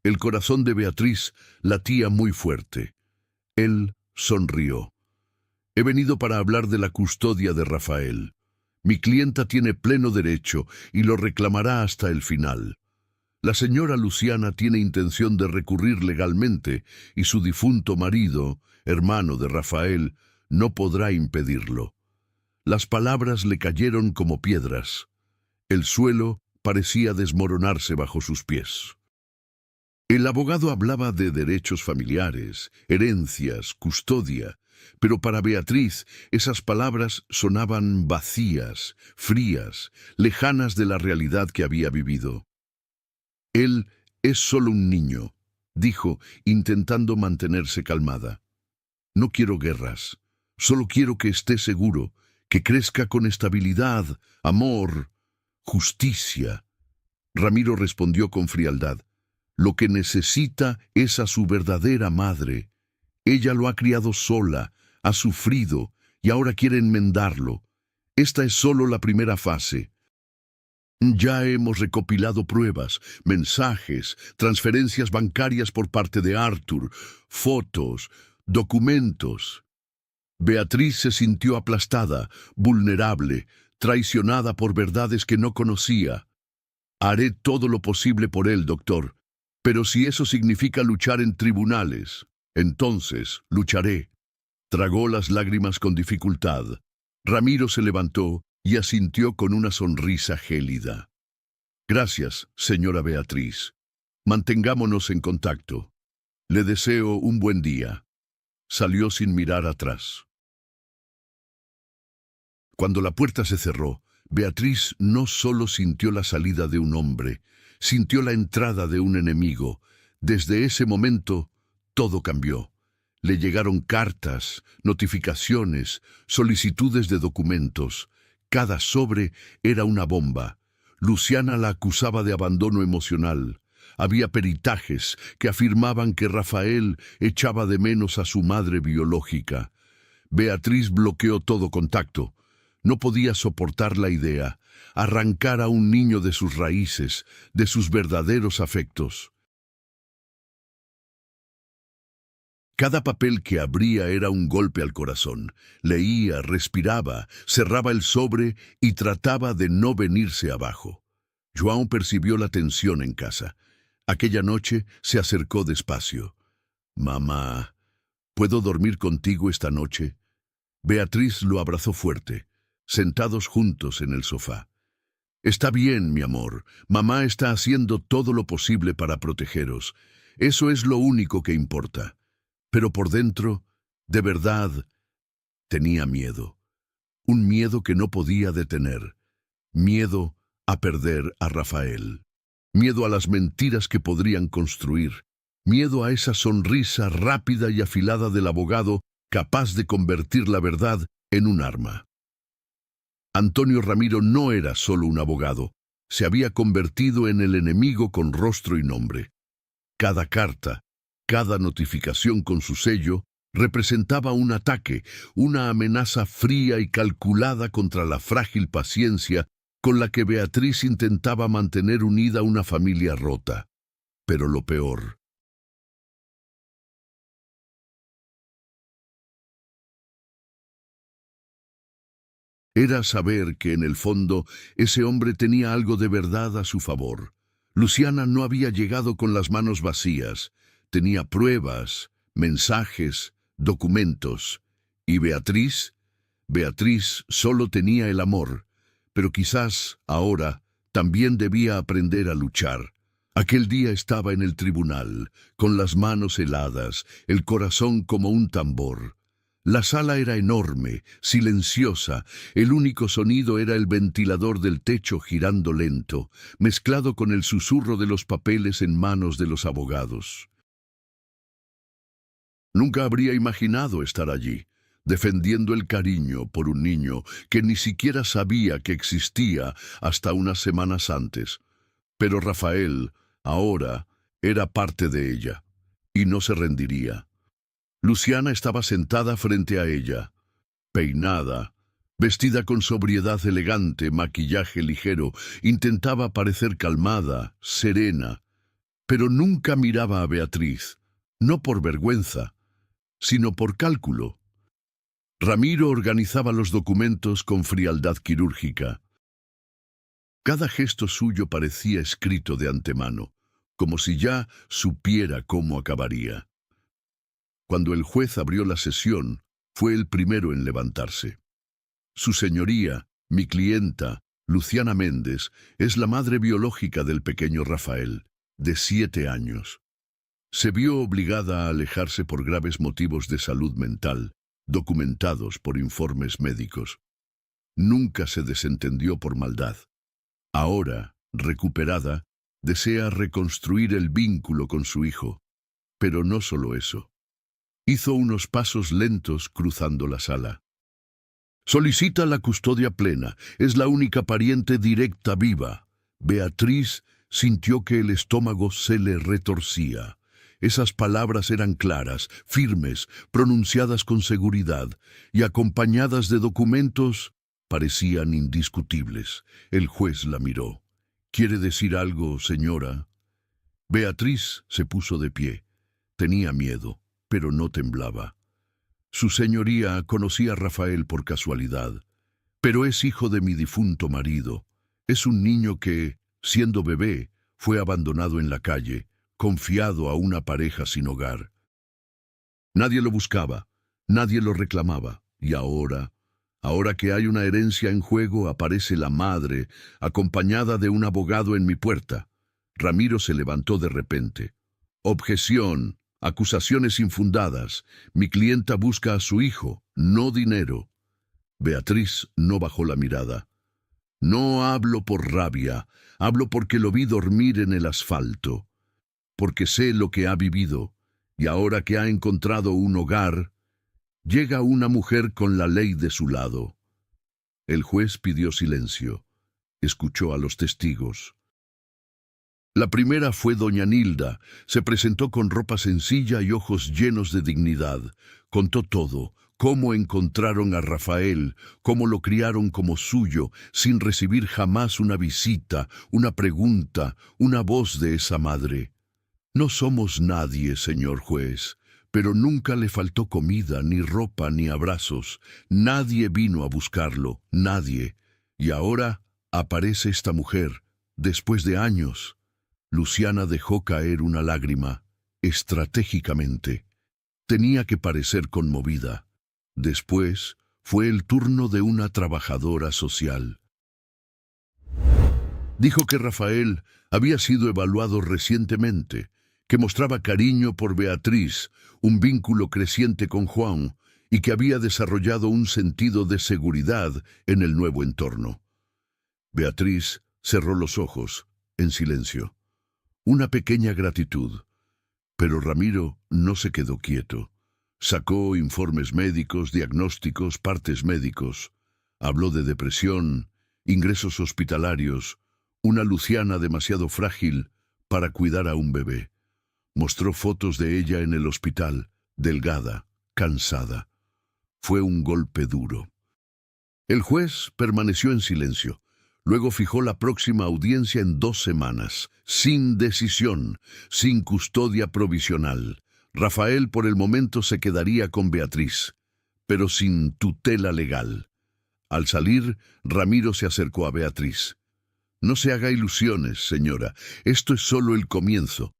El corazón de Beatriz latía muy fuerte. Él sonrió. He venido para hablar de la custodia de Rafael. Mi clienta tiene pleno derecho y lo reclamará hasta el final. La señora Luciana tiene intención de recurrir legalmente y su difunto marido, hermano de Rafael, no podrá impedirlo. Las palabras le cayeron como piedras. El suelo parecía desmoronarse bajo sus pies. El abogado hablaba de derechos familiares, herencias, custodia, pero para Beatriz esas palabras sonaban vacías, frías, lejanas de la realidad que había vivido. Él es solo un niño, dijo, intentando mantenerse calmada. No quiero guerras, solo quiero que esté seguro, que crezca con estabilidad, amor, justicia. Ramiro respondió con frialdad. Lo que necesita es a su verdadera madre. Ella lo ha criado sola, ha sufrido y ahora quiere enmendarlo. Esta es solo la primera fase. Ya hemos recopilado pruebas, mensajes, transferencias bancarias por parte de Arthur, fotos, documentos. Beatriz se sintió aplastada, vulnerable, traicionada por verdades que no conocía. Haré todo lo posible por él, doctor. Pero si eso significa luchar en tribunales, entonces lucharé. Tragó las lágrimas con dificultad. Ramiro se levantó y asintió con una sonrisa gélida. Gracias, señora Beatriz. Mantengámonos en contacto. Le deseo un buen día. Salió sin mirar atrás. Cuando la puerta se cerró, Beatriz no solo sintió la salida de un hombre, sintió la entrada de un enemigo. Desde ese momento, todo cambió. Le llegaron cartas, notificaciones, solicitudes de documentos. Cada sobre era una bomba. Luciana la acusaba de abandono emocional. Había peritajes que afirmaban que Rafael echaba de menos a su madre biológica. Beatriz bloqueó todo contacto. No podía soportar la idea, arrancar a un niño de sus raíces, de sus verdaderos afectos. Cada papel que abría era un golpe al corazón. Leía, respiraba, cerraba el sobre y trataba de no venirse abajo. João percibió la tensión en casa. Aquella noche se acercó despacio. «Mamá, ¿puedo dormir contigo esta noche?» Beatriz lo abrazó fuerte, sentados juntos en el sofá. «Está bien, mi amor. Mamá está haciendo todo lo posible para protegeros. Eso es lo único que importa». Pero por dentro, de verdad, tenía miedo. Un miedo que no podía detener. Miedo a perder a Rafael. Miedo a las mentiras que podrían construir. Miedo a esa sonrisa rápida y afilada del abogado capaz de convertir la verdad en un arma. Antonio Ramiro no era solo un abogado. Se había convertido en el enemigo con rostro y nombre. Cada carta, cada notificación con su sello, representaba un ataque, una amenaza fría y calculada contra la frágil paciencia con la que Beatriz intentaba mantener unida una familia rota. Pero lo peor era saber que en el fondo ese hombre tenía algo de verdad a su favor. Luciana no había llegado con las manos vacías. Tenía pruebas, mensajes, documentos. ¿Y Beatriz? Beatriz solo tenía el amor, pero quizás ahora también debía aprender a luchar. Aquel día estaba en el tribunal, con las manos heladas, el corazón como un tambor. La sala era enorme, silenciosa. El único sonido era el ventilador del techo girando lento, mezclado con el susurro de los papeles en manos de los abogados. Nunca habría imaginado estar allí, defendiendo el cariño por un niño que ni siquiera sabía que existía hasta unas semanas antes. Pero Rafael, ahora, era parte de ella, y no se rendiría. Luciana estaba sentada frente a ella, peinada, vestida con sobriedad elegante, maquillaje ligero, intentaba parecer calmada, serena, pero nunca miraba a Beatriz, no por vergüenza, sino por cálculo. Ramiro organizaba los documentos con frialdad quirúrgica. Cada gesto suyo parecía escrito de antemano, como si ya supiera cómo acabaría. Cuando el juez abrió la sesión, fue el primero en levantarse. Su señoría, mi clienta, Luciana Méndez, es la madre biológica del pequeño Rafael, de 7 años. Se vio obligada a alejarse por graves motivos de salud mental, documentados por informes médicos. Nunca se desentendió por maldad. Ahora, recuperada, desea reconstruir el vínculo con su hijo. Pero no solo eso. Hizo unos pasos lentos cruzando la sala. Solicita la custodia plena. Es la única pariente directa viva. Beatriz sintió que el estómago se le retorcía. Esas palabras eran claras, firmes, pronunciadas con seguridad y acompañadas de documentos, parecían indiscutibles. El juez la miró. «¿Quiere decir algo, señora?» Beatriz se puso de pie. Tenía miedo, pero no temblaba. Su señoría conocía a Rafael por casualidad, pero es hijo de mi difunto marido. Es un niño que, siendo bebé, fue abandonado en la calle, confiado a una pareja sin hogar. Nadie lo buscaba, nadie lo reclamaba, y ahora que hay una herencia en juego, aparece la madre, acompañada de un abogado en mi puerta. Ramiro se levantó de repente. «Objeción. Acusaciones infundadas. Mi clienta busca a su hijo, no dinero». Beatriz no bajó la mirada. «No hablo por rabia, hablo porque lo vi dormir en el asfalto, porque sé lo que ha vivido, y ahora que ha encontrado un hogar, llega una mujer con la ley de su lado». El juez pidió silencio. Escuchó a los testigos. La primera fue doña Nilda. Se presentó con ropa sencilla y ojos llenos de dignidad. Contó todo, cómo encontraron a Rafael, cómo lo criaron como suyo, sin recibir jamás una visita, una pregunta, una voz de esa madre. «No somos nadie, señor juez, Pero nunca le faltó comida, ni ropa, ni abrazos. Nadie vino a buscarlo, nadie. Y ahora aparece esta mujer, después de años. Luciana dejó caer una lágrima, estratégicamente. Tenía que parecer conmovida. Después fue el turno de una trabajadora social. Dijo que Rafael había sido evaluado recientemente, que mostraba cariño por Beatriz, un vínculo creciente con Juan, y que había desarrollado un sentido de seguridad en el nuevo entorno. Beatriz cerró los ojos, en silencio. Una pequeña gratitud. Pero Ramiro no se quedó quieto. Sacó informes médicos, diagnósticos, partes médicos. Habló de depresión, ingresos hospitalarios, una Luciana demasiado frágil para cuidar a un bebé. Mostró fotos de ella en el hospital, delgada, cansada. Fue un golpe duro. El juez permaneció en silencio. Luego fijó la próxima audiencia en 2 semanas, sin decisión, sin custodia provisional. Rafael por el momento se quedaría con Beatriz, pero sin tutela legal. Al salir, Ramiro se acercó a Beatriz. «No se haga ilusiones, señora. Esto es solo el comienzo».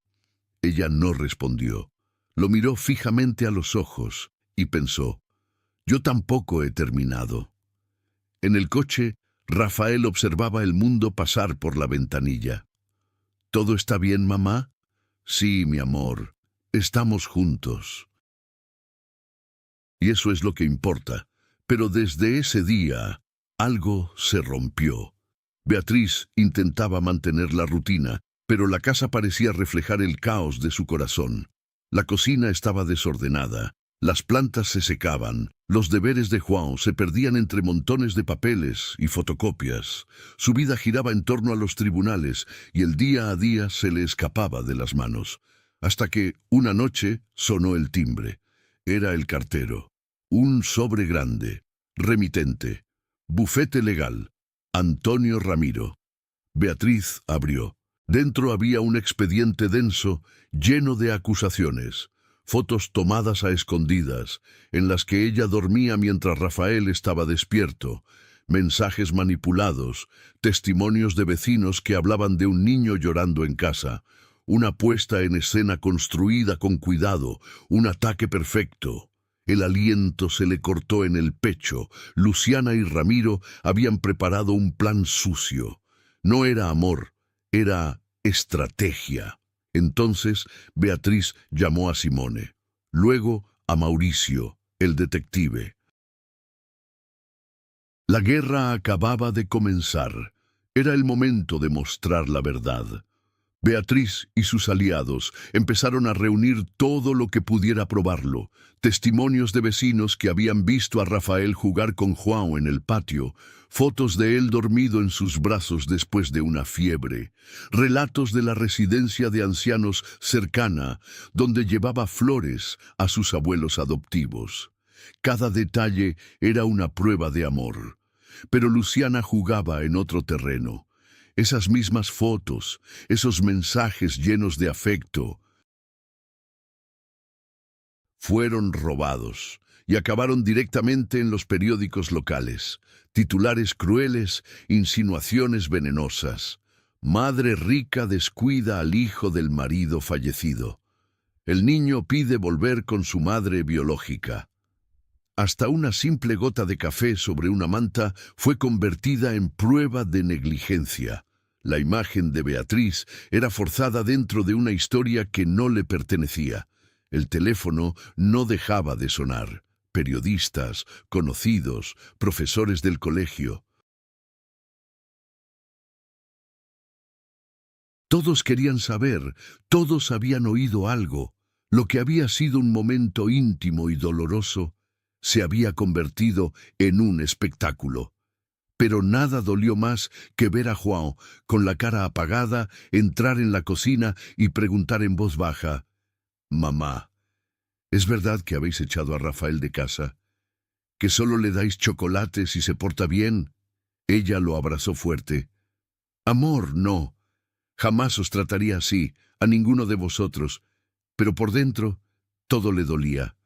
Ella no respondió. Lo miró fijamente a los ojos y pensó, «Yo tampoco he terminado». En el coche, Rafael observaba el mundo pasar por la ventanilla. «¿Todo está bien, mamá?» «Sí, mi amor. Estamos juntos». Y eso es lo que importa. Pero desde ese día, algo se rompió. Beatriz intentaba mantener la rutina, pero la casa parecía reflejar el caos de su corazón. La cocina estaba desordenada, las plantas se secaban, los deberes de Juan se perdían entre montones de papeles y fotocopias. Su vida giraba en torno a los tribunales y el día a día se le escapaba de las manos. Hasta que, una noche, sonó el timbre. Era el cartero. Un sobre grande. Remitente. Bufete legal. Antonio Ramiro. Beatriz abrió. Dentro había un expediente denso, lleno de acusaciones, fotos tomadas a escondidas, en las que ella dormía mientras Rafael estaba despierto, mensajes manipulados, testimonios de vecinos que hablaban de un niño llorando en casa, una puesta en escena construida con cuidado, un ataque perfecto. El aliento se le cortó en el pecho. Luciana y Ramiro habían preparado un plan sucio. No era amor, era estrategia. Entonces Beatriz llamó a Simone, luego a Mauricio, el detective. La guerra acababa de comenzar. Era el momento de mostrar la verdad. Beatriz y sus aliados empezaron a reunir todo lo que pudiera probarlo. Testimonios de vecinos que habían visto a Rafael jugar con Juan en el patio, fotos de él dormido en sus brazos después de una fiebre, relatos de la residencia de ancianos cercana, donde llevaba flores a sus abuelos adoptivos. Cada detalle era una prueba de amor. Pero Luciana jugaba en otro terreno. Esas mismas fotos, esos mensajes llenos de afecto, fueron robados y acabaron directamente en los periódicos locales. Titulares crueles, insinuaciones venenosas. Madre rica descuida al hijo del marido fallecido. El niño pide volver con su madre biológica. Hasta una simple gota de café sobre una manta fue convertida en prueba de negligencia. La imagen de Beatriz era forzada dentro de una historia que no le pertenecía. El teléfono no dejaba de sonar. Periodistas, conocidos, profesores del colegio. Todos querían saber, todos habían oído algo. Lo que había sido un momento íntimo y doloroso se había convertido en un espectáculo. Pero nada dolió más que ver a Juan, con la cara apagada, entrar en la cocina y preguntar en voz baja: «Mamá, ¿es verdad que habéis echado a Rafael de casa? ¿Que solo le dais chocolate si se porta bien?» Ella lo abrazó fuerte. «Amor, no. Jamás os trataría así, a ninguno de vosotros. Pero por dentro Todo le dolía.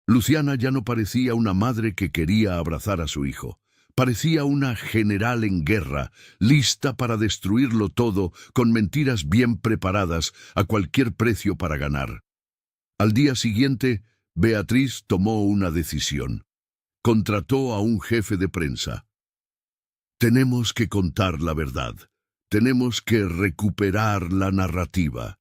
Luciana ya no parecía una madre que quería abrazar a su hijo. Parecía una general en guerra, lista para destruirlo todo, con mentiras bien preparadas, a cualquier precio para ganar. Al día siguiente, Beatriz tomó una decisión. Contrató a un jefe de prensa. Tenemos que contar la verdad. Tenemos que recuperar la narrativa.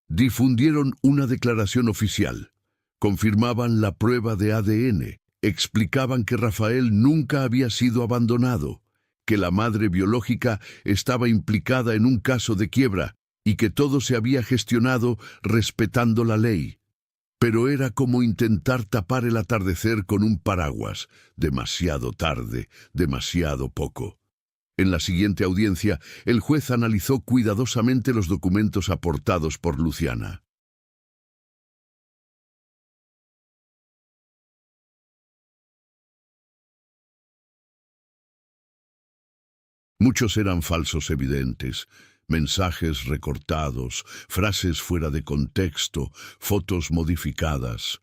Difundieron una declaración oficial. Confirmaban la prueba de ADN. Explicaban que Rafael nunca había sido abandonado, que la madre biológica estaba implicada en un caso de quiebra y que todo se había gestionado respetando la ley. Pero era como intentar tapar el atardecer con un paraguas. Demasiado tarde, demasiado poco. En la siguiente audiencia, el juez analizó cuidadosamente los documentos aportados por Luciana. Muchos eran falsos evidentes, mensajes recortados, frases fuera de contexto, fotos modificadas.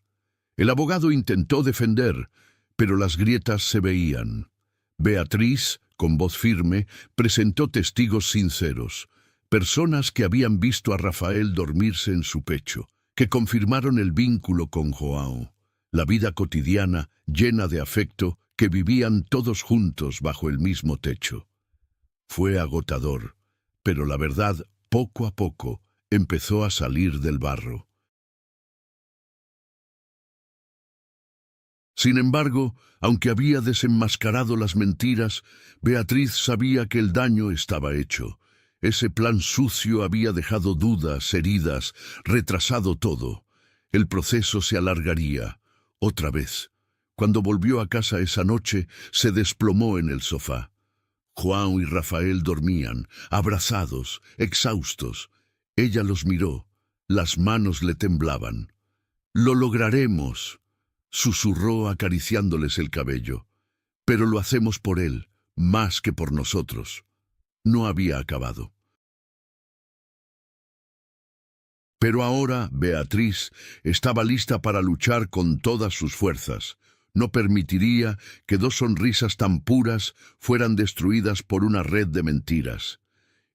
El abogado intentó defender, pero las grietas se veían. Beatriz, con voz firme, presentó testigos sinceros, personas que habían visto a Rafael dormirse en su pecho, que confirmaron el vínculo con João, la vida cotidiana llena de afecto que vivían todos juntos bajo el mismo techo. Fue agotador, pero la verdad, poco a poco, empezó a salir del barro. Sin embargo, aunque había desenmascarado las mentiras, Beatriz sabía que el daño estaba hecho. Ese plan sucio había dejado dudas, heridas, retrasado todo. El proceso se alargaría, otra vez. Cuando volvió a casa esa noche, se desplomó en el sofá. João y Rafael dormían, abrazados, exhaustos. Ella los miró, las manos le temblaban. «Lo lograremos», susurró acariciándoles el cabello. «Pero lo hacemos por él, más que por nosotros». No había acabado. Pero ahora Beatriz estaba lista para luchar con todas sus fuerzas. No permitiría que dos sonrisas tan puras fueran destruidas por una red de mentiras.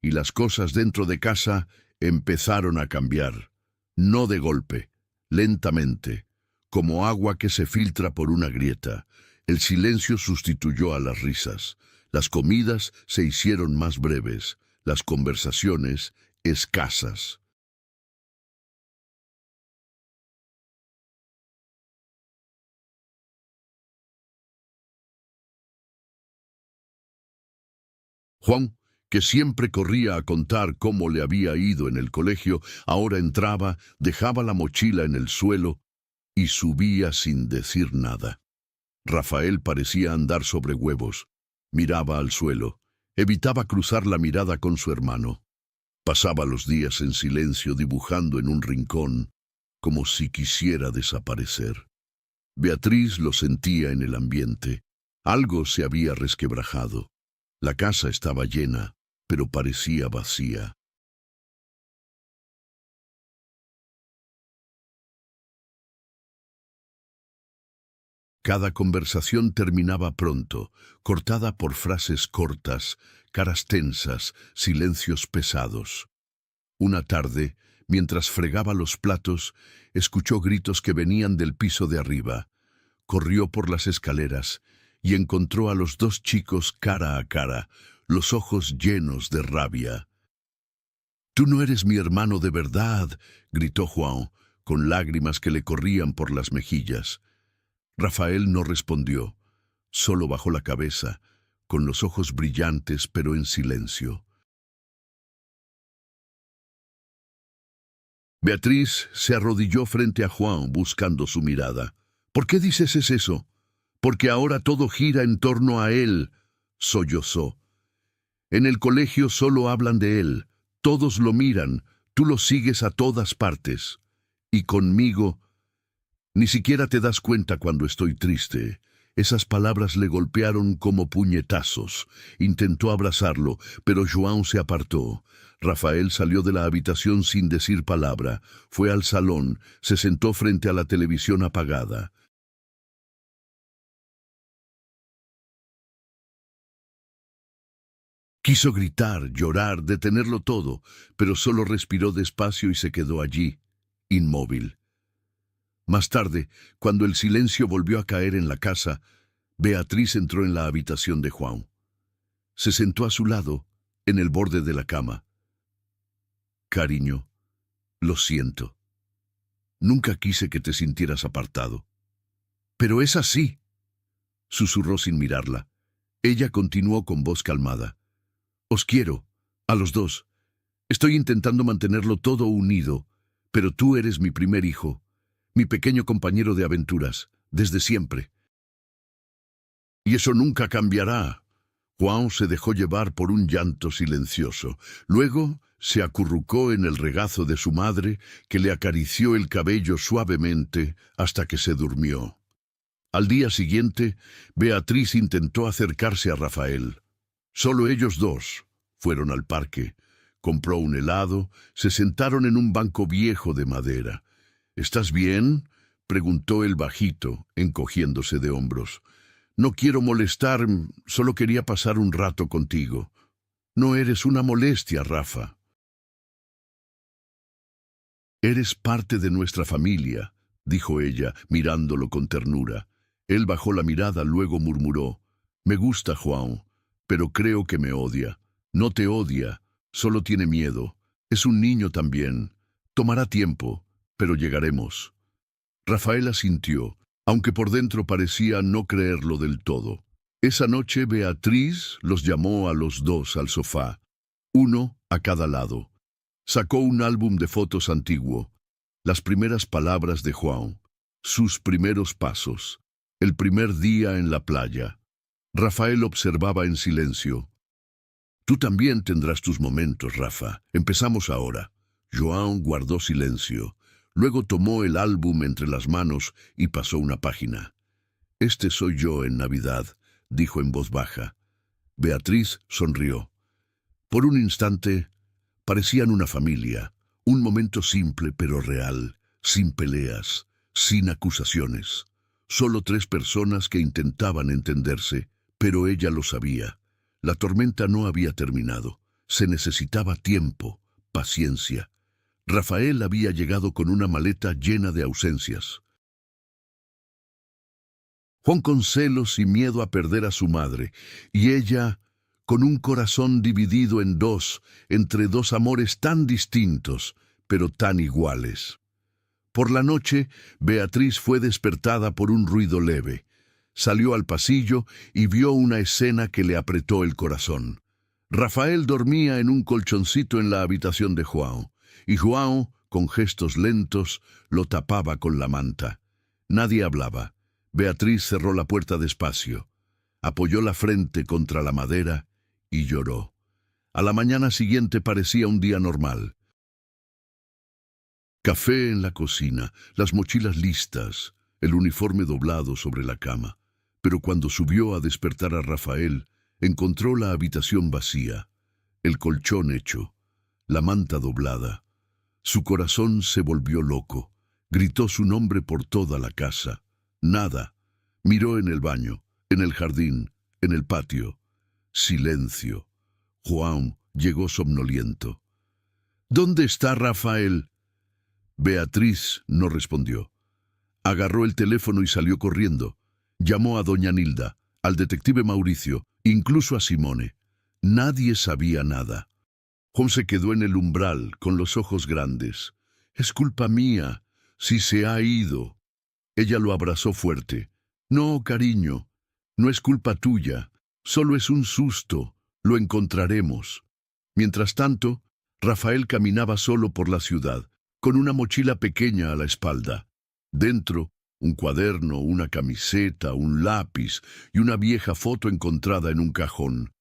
Y las cosas dentro de casa empezaron a cambiar. No de golpe, lentamente, como agua que se filtra por una grieta. El silencio sustituyó a las risas. Las comidas se hicieron más breves, las conversaciones escasas. Juan, que siempre corría a contar cómo le había ido en el colegio, ahora entraba, dejaba la mochila en el suelo y subía sin decir nada. Rafael parecía andar sobre huevos. Miraba al suelo. Evitaba cruzar la mirada con su hermano. Pasaba los días en silencio dibujando en un rincón, como si quisiera desaparecer. Beatriz lo sentía en el ambiente. Algo se había resquebrajado. La casa estaba llena, pero parecía vacía. Cada conversación terminaba pronto, cortada por frases cortas, caras tensas, silencios pesados. Una tarde, mientras fregaba los platos, escuchó gritos que venían del piso de arriba. Corrió por las escaleras y encontró a los dos chicos cara a cara, los ojos llenos de rabia. «Tú no eres mi hermano de verdad», gritó João, con lágrimas que le corrían por las mejillas. Rafael no respondió, solo bajó la cabeza, con los ojos brillantes pero en silencio. Beatriz se arrodilló frente a João buscando su mirada. «¿Por qué dices eso?» «Porque ahora todo gira en torno a él», sollozó. «En el colegio solo hablan de él, todos lo miran, Tú lo sigues a todas partes. Y conmigo, ni siquiera te das cuenta cuando estoy triste. Esas palabras le golpearon como puñetazos. Intentó abrazarlo, pero João se apartó. Rafael salió de la habitación sin decir palabra. Fue al salón, se sentó frente a la televisión apagada. Quiso gritar, llorar, detenerlo todo, pero solo respiró despacio y se quedó allí, inmóvil. Más tarde, cuando el silencio volvió a caer en la casa, Beatriz entró en la habitación de João. Se sentó a su lado, en el borde de la cama. Cariño, lo siento. Nunca quise que te sintieras apartado. Pero es así, susurró sin mirarla. Ella continuó con voz calmada. Os quiero, a los dos. Estoy intentando mantenerlo todo unido, pero tú eres mi primer hijo, mi pequeño compañero de aventuras, desde siempre. Y eso nunca cambiará. João se dejó llevar por un llanto silencioso. Luego se acurrucó en el regazo de su madre, que le acarició el cabello suavemente hasta que se durmió. Al día siguiente, Beatriz intentó acercarse a Rafael. Solo ellos dos fueron al parque. Compró un helado, se sentaron en un banco viejo de madera. ¿Estás bien?, preguntó el bajito, encogiéndose de hombros. No quiero molestar, solo quería pasar un rato contigo. No eres una molestia, Rafa. Eres parte de nuestra familia, dijo ella, mirándolo con ternura. Él bajó la mirada, luego murmuró. Me gusta, João, pero creo que me odia. No te odia, solo tiene miedo. Es un niño también. Tomará tiempo, pero llegaremos. Rafael asintió, aunque por dentro parecía no creerlo del todo. Esa noche Beatriz los llamó a los dos al sofá, uno a cada lado. Sacó un álbum de fotos antiguo, las primeras palabras de João, sus primeros pasos, el primer día en la playa. Rafael observaba en silencio. Tú también tendrás tus momentos, Rafa. Empezamos ahora. João guardó silencio. Luego tomó el álbum entre las manos y pasó una página. Este soy yo en Navidad, dijo en voz baja. Beatriz sonrió. Por un instante, parecían una familia, un momento simple pero real, sin peleas, sin acusaciones. Solo tres personas que intentaban entenderse, pero ella lo sabía. La tormenta no había terminado. Se necesitaba tiempo, paciencia. Rafael había llegado con una maleta llena de ausencias. Juan con celos y miedo a perder a su madre, y ella con un corazón dividido en dos, entre dos amores tan distintos, pero tan iguales. Por la noche, Beatriz fue despertada por un ruido leve. Salió al pasillo y vio una escena que le apretó el corazón. Rafael dormía en un colchoncito en la habitación de João, y João, con gestos lentos, lo tapaba con la manta. Nadie hablaba. Beatriz cerró la puerta despacio, apoyó la frente contra la madera y lloró. A la mañana siguiente parecía un día normal. Café en la cocina, las mochilas listas, el uniforme doblado sobre la cama. Pero cuando subió a despertar a Rafael, encontró la habitación vacía, el colchón hecho, la manta doblada. Su corazón se volvió loco. Gritó su nombre por toda la casa. Nada. Miró en el baño, en el jardín, en el patio. Silencio. João llegó somnoliento. ¿Dónde está Rafael? Beatriz no respondió. Agarró el teléfono y salió corriendo. Llamó a doña Nilda, al detective Mauricio, incluso a Simone. Nadie sabía nada. Juan se quedó en el umbral, con los ojos grandes. Es culpa mía, si se ha ido. Ella lo abrazó fuerte. No, cariño, no es culpa tuya, solo es un susto, lo encontraremos. Mientras tanto, Rafael caminaba solo por la ciudad, con una mochila pequeña a la espalda. Dentro, un cuaderno, una camiseta, un lápiz y una vieja foto encontrada en un cajón.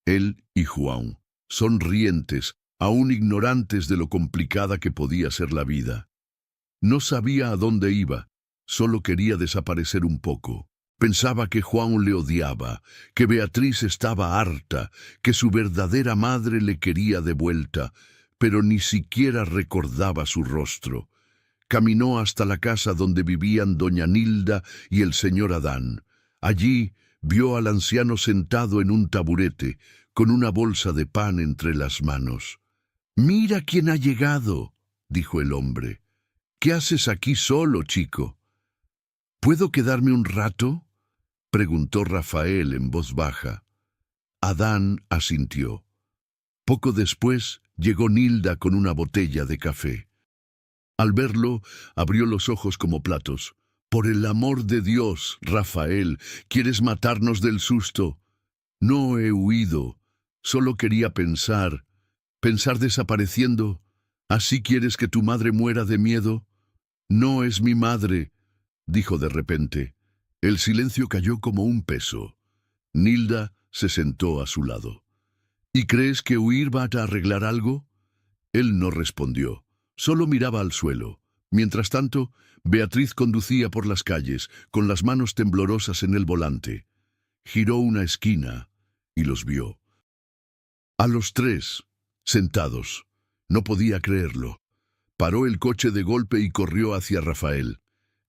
Él y João, sonrientes, aún ignorantes de lo complicada que podía ser la vida. No sabía a dónde iba, solo quería desaparecer un poco. Pensaba que Juan le odiaba, que Beatriz estaba harta, que su verdadera madre le quería de vuelta, pero ni siquiera recordaba su rostro. Caminó hasta la casa donde vivían doña Nilda y el señor Adán. Allí vio al anciano sentado en un taburete, con una bolsa de pan entre las manos. «Mira quién ha llegado», dijo el hombre. «¿Qué haces aquí solo, chico?» «¿Puedo quedarme un rato?», preguntó Rafael en voz baja. Adán asintió. Poco después llegó Nilda con una botella de café. Al verlo, abrió los ojos como platos. «Por el amor de Dios, Rafael, ¿quieres matarnos del susto?» «No he huido, solo quería pensar desapareciendo. ¿Así quieres que tu madre muera de miedo?» «No es mi madre», dijo de repente. El silencio cayó como un peso. Nilda se sentó a su lado. «¿Y crees que huir va a arreglar algo?» Él no respondió, solo miraba al suelo. Mientras tanto, Beatriz conducía por las calles, con las manos temblorosas en el volante. Giró una esquina y los vio. A los tres, sentados. No podía creerlo. Paró el coche de golpe y corrió hacia Rafael.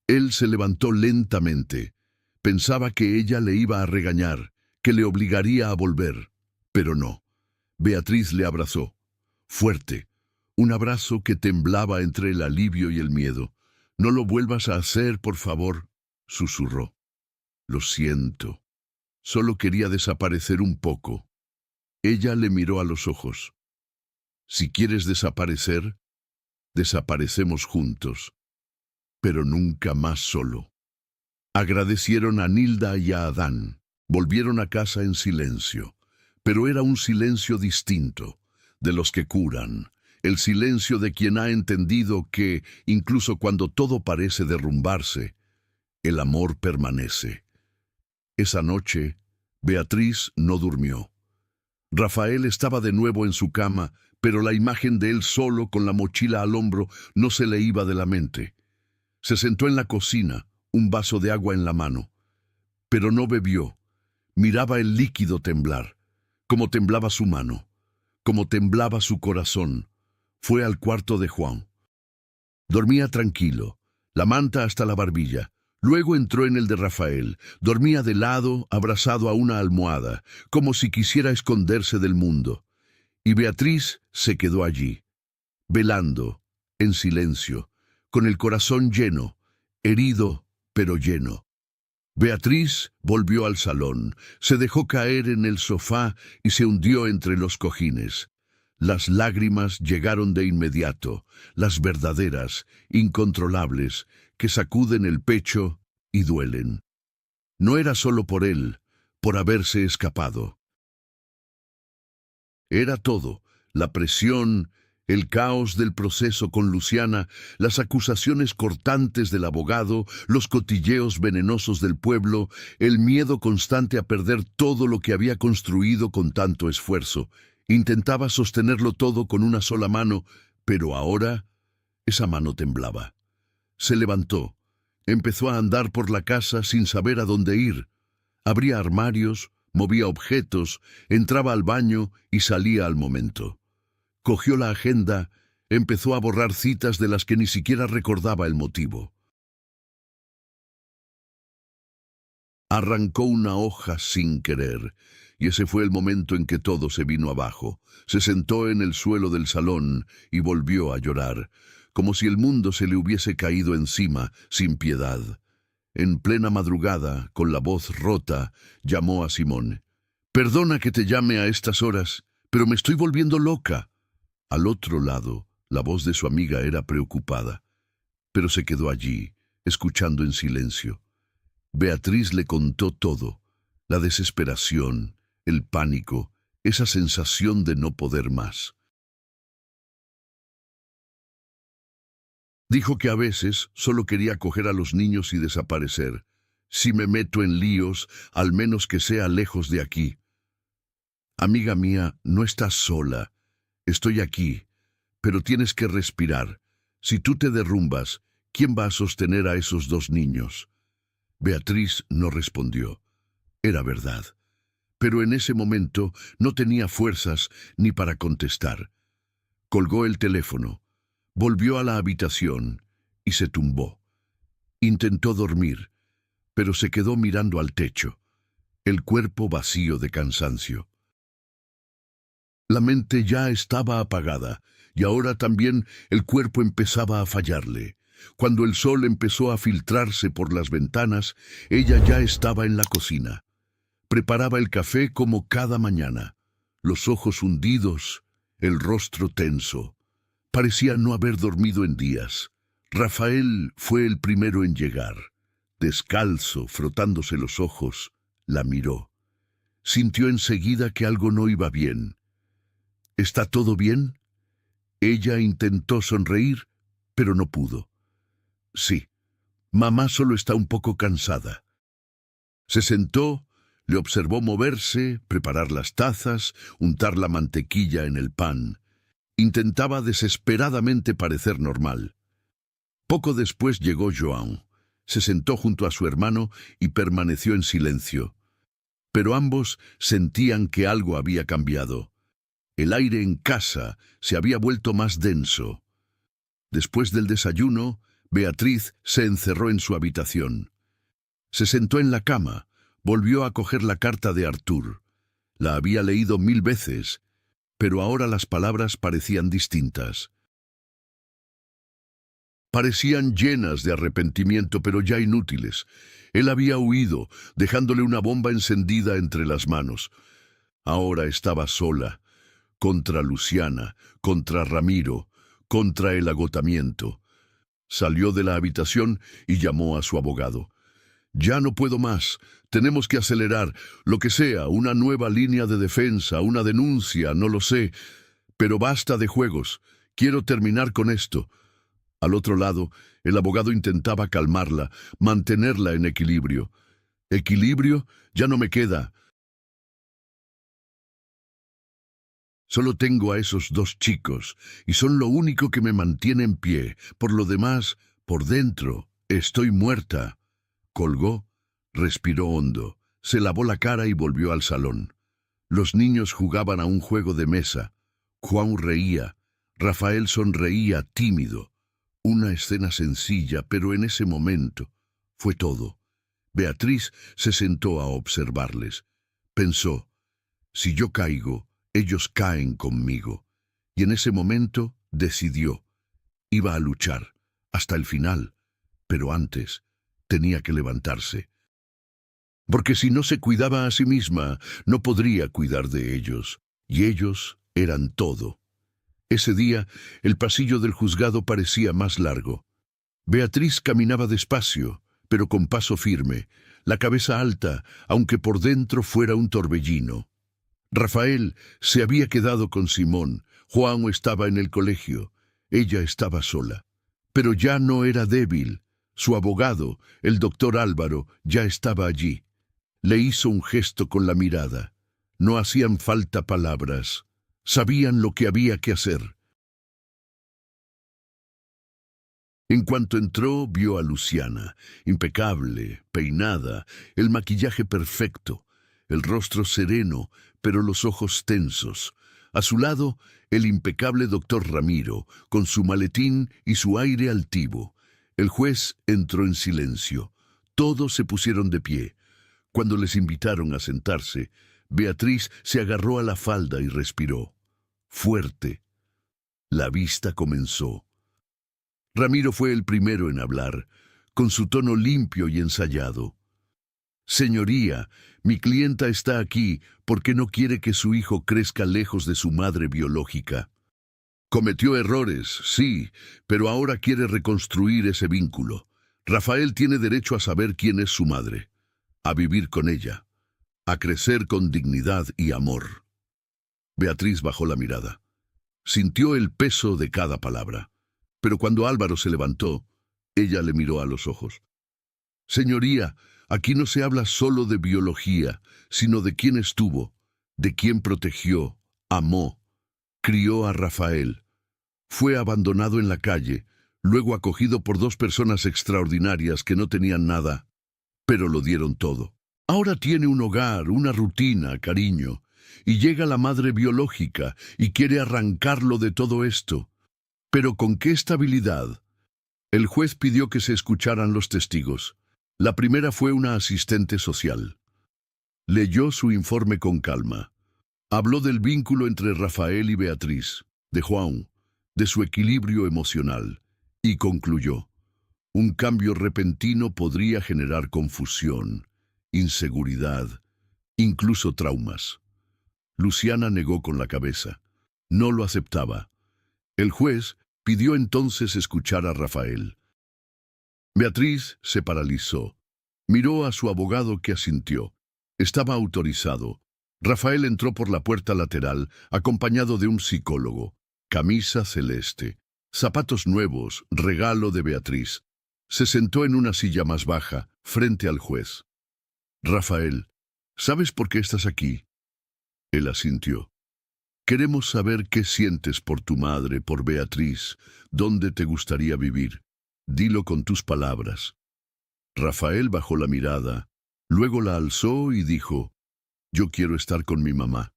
Él se levantó lentamente. Pensaba que ella le iba a regañar, que le obligaría a volver. Pero no. Beatriz le abrazó. Fuerte. Un abrazo que temblaba entre el alivio y el miedo. «No lo vuelvas a hacer, por favor», susurró. «Lo siento. Solo quería desaparecer un poco». Ella le miró a los ojos. «Si quieres desaparecer, desaparecemos juntos, pero nunca más solo». Agradecieron a Nilda y a Adán. Volvieron a casa en silencio, pero era un silencio distinto, de los que curan, el silencio de quien ha entendido que, incluso cuando todo parece derrumbarse, el amor permanece. Esa noche, Beatriz no durmió. Rafael estaba de nuevo en su cama, pero la imagen de él solo con la mochila al hombro no se le iba de la mente. Se sentó en la cocina, un vaso de agua en la mano, pero no bebió. Miraba el líquido temblar, como temblaba su mano, como temblaba su corazón. Fue al cuarto de Juan. Dormía tranquilo, la manta hasta la barbilla. Luego entró en el de Rafael. Dormía de lado, abrazado a una almohada, como si quisiera esconderse del mundo. Y Beatriz se quedó allí, velando, en silencio, con el corazón lleno, herido pero lleno. Beatriz volvió al salón, se dejó caer en el sofá y se hundió entre los cojines. Las lágrimas llegaron de inmediato, las verdaderas, incontrolables, que sacuden el pecho y duelen. No era solo por él, por haberse escapado. Era todo, la presión, el caos del proceso con Luciana, las acusaciones cortantes del abogado, los cotilleos venenosos del pueblo, el miedo constante a perder todo lo que había construido con tanto esfuerzo. Intentaba sostenerlo todo con una sola mano, pero ahora esa mano temblaba. Se levantó, empezó a andar por la casa sin saber a dónde ir. Abría armarios, movía objetos, entraba al baño y salía al momento. Cogió la agenda, empezó a borrar citas de las que ni siquiera recordaba el motivo. Arrancó una hoja sin querer, y ese fue el momento en que todo se vino abajo. Se sentó en el suelo del salón y volvió a llorar, como si el mundo se le hubiese caído encima, sin piedad. En plena madrugada, con la voz rota, llamó a Simón. «Perdona que te llame a estas horas, pero me estoy volviendo loca». Al otro lado, la voz de su amiga era preocupada, pero se quedó allí, escuchando en silencio. Beatriz le contó todo, la desesperación, el pánico, esa sensación de no poder más. Dijo que a veces solo quería coger a los niños y desaparecer. «Si me meto en líos, al menos que sea lejos de aquí». «Amiga mía, no estás sola. Estoy aquí, pero tienes que respirar. Si tú te derrumbas, ¿quién va a sostener a esos dos niños? Beatriz no respondió. Era verdad. Pero en ese momento no tenía fuerzas ni para contestar. Colgó el teléfono, volvió a la habitación y se tumbó. Intentó dormir, pero se quedó mirando al techo, el cuerpo vacío de cansancio. La mente ya estaba apagada y ahora también el cuerpo empezaba a fallarle. Cuando el sol empezó a filtrarse por las ventanas, ella ya estaba en la cocina. Preparaba el café como cada mañana, los ojos hundidos, el rostro tenso. Parecía no haber dormido en días. Rafael fue el primero en llegar. Descalzo, frotándose los ojos, la miró. Sintió enseguida que algo no iba bien. ¿Está todo bien? Ella intentó sonreír, pero no pudo. Sí, mamá solo está un poco cansada. Se sentó, le observó moverse, preparar las tazas, untar la mantequilla en el pan. Intentaba desesperadamente parecer normal. Poco después llegó Joan. Se sentó junto a su hermano y permaneció en silencio. Pero ambos sentían que algo había cambiado. El aire en casa se había vuelto más denso. Después del desayuno, Beatriz se encerró en su habitación. Se sentó en la cama, volvió a coger la carta de Artur. La había leído 1000 veces, pero ahora las palabras parecían distintas. Parecían llenas de arrepentimiento, pero ya inútiles. Él había huido, dejándole una bomba encendida entre las manos. Ahora estaba sola, contra Luciana, contra Ramiro, contra el agotamiento. Salió de la habitación y llamó a su abogado. «Ya no puedo más. Tenemos que acelerar. Lo que sea, una nueva línea de defensa, una denuncia, no lo sé. Pero basta de juegos. Quiero terminar con esto». Al otro lado, el abogado intentaba calmarla, mantenerla en equilibrio. «¿Equilibrio? Ya no me queda. Solo tengo a esos dos chicos, y son lo único que me mantiene en pie. Por lo demás, por dentro, estoy muerta». Colgó, respiró hondo, se lavó la cara y volvió al salón. Los niños jugaban a un juego de mesa. Juan reía, Rafael sonreía tímido. Una escena sencilla, pero en ese momento fue todo. Beatriz se sentó a observarles. Pensó, si yo caigo, ellos caen conmigo. Y en ese momento decidió. Iba a luchar, hasta el final, pero antes tenía que levantarse. Porque si no se cuidaba a sí misma, no podría cuidar de ellos. Y ellos eran todo. Ese día, el pasillo del juzgado parecía más largo. Beatriz caminaba despacio, pero con paso firme, la cabeza alta, aunque por dentro fuera un torbellino. Rafael se había quedado con Simón, Juan estaba en el colegio, ella estaba sola. Pero ya no era débil. Su abogado, el doctor Álvaro, ya estaba allí. Le hizo un gesto con la mirada. No hacían falta palabras. Sabían lo que había que hacer. En cuanto entró, vio a Luciana, impecable, peinada, el maquillaje perfecto, el rostro sereno, pero los ojos tensos. A su lado, el impecable doctor Ramiro, con su maletín y su aire altivo. El juez entró en silencio. Todos se pusieron de pie. Cuando les invitaron a sentarse, Beatriz se agarró a la falda y respiró. Fuerte. La vista comenzó. Ramiro fue el primero en hablar, con su tono limpio y ensayado. «Señoría, mi clienta está aquí porque no quiere que su hijo crezca lejos de su madre biológica. Cometió errores, sí, pero ahora quiere reconstruir ese vínculo. Rafael tiene derecho a saber quién es su madre, a vivir con ella, a crecer con dignidad y amor». Beatriz bajó la mirada. Sintió el peso de cada palabra. Pero cuando Álvaro se levantó, ella le miró a los ojos. «Señoría, aquí no se habla solo de biología, sino de quién estuvo, de quién protegió, amó. Crió a Rafael. Fue abandonado en la calle, luego acogido por dos personas extraordinarias que no tenían nada, pero lo dieron todo. Ahora tiene un hogar, una rutina, cariño, y llega la madre biológica y quiere arrancarlo de todo esto. ¿Pero con qué estabilidad? El juez pidió que se escucharan los testigos. La primera fue una asistente social. Leyó su informe con calma. Habló del vínculo entre Rafael y Beatriz, de Juan, de su equilibrio emocional, y concluyó: un cambio repentino podría generar confusión, inseguridad, incluso traumas. Luciana negó con la cabeza. No lo aceptaba. El juez pidió entonces escuchar a Rafael. Beatriz se paralizó. Miró a su abogado, que asintió. Estaba autorizado. Rafael entró por la puerta lateral, acompañado de un psicólogo. Camisa celeste, zapatos nuevos, regalo de Beatriz. Se sentó en una silla más baja, frente al juez. Rafael, ¿sabes por qué estás aquí? Él asintió. Queremos saber qué sientes por tu madre, por Beatriz, dónde te gustaría vivir. Dilo con tus palabras. Rafael bajó la mirada, luego la alzó y dijo: yo quiero estar con mi mamá,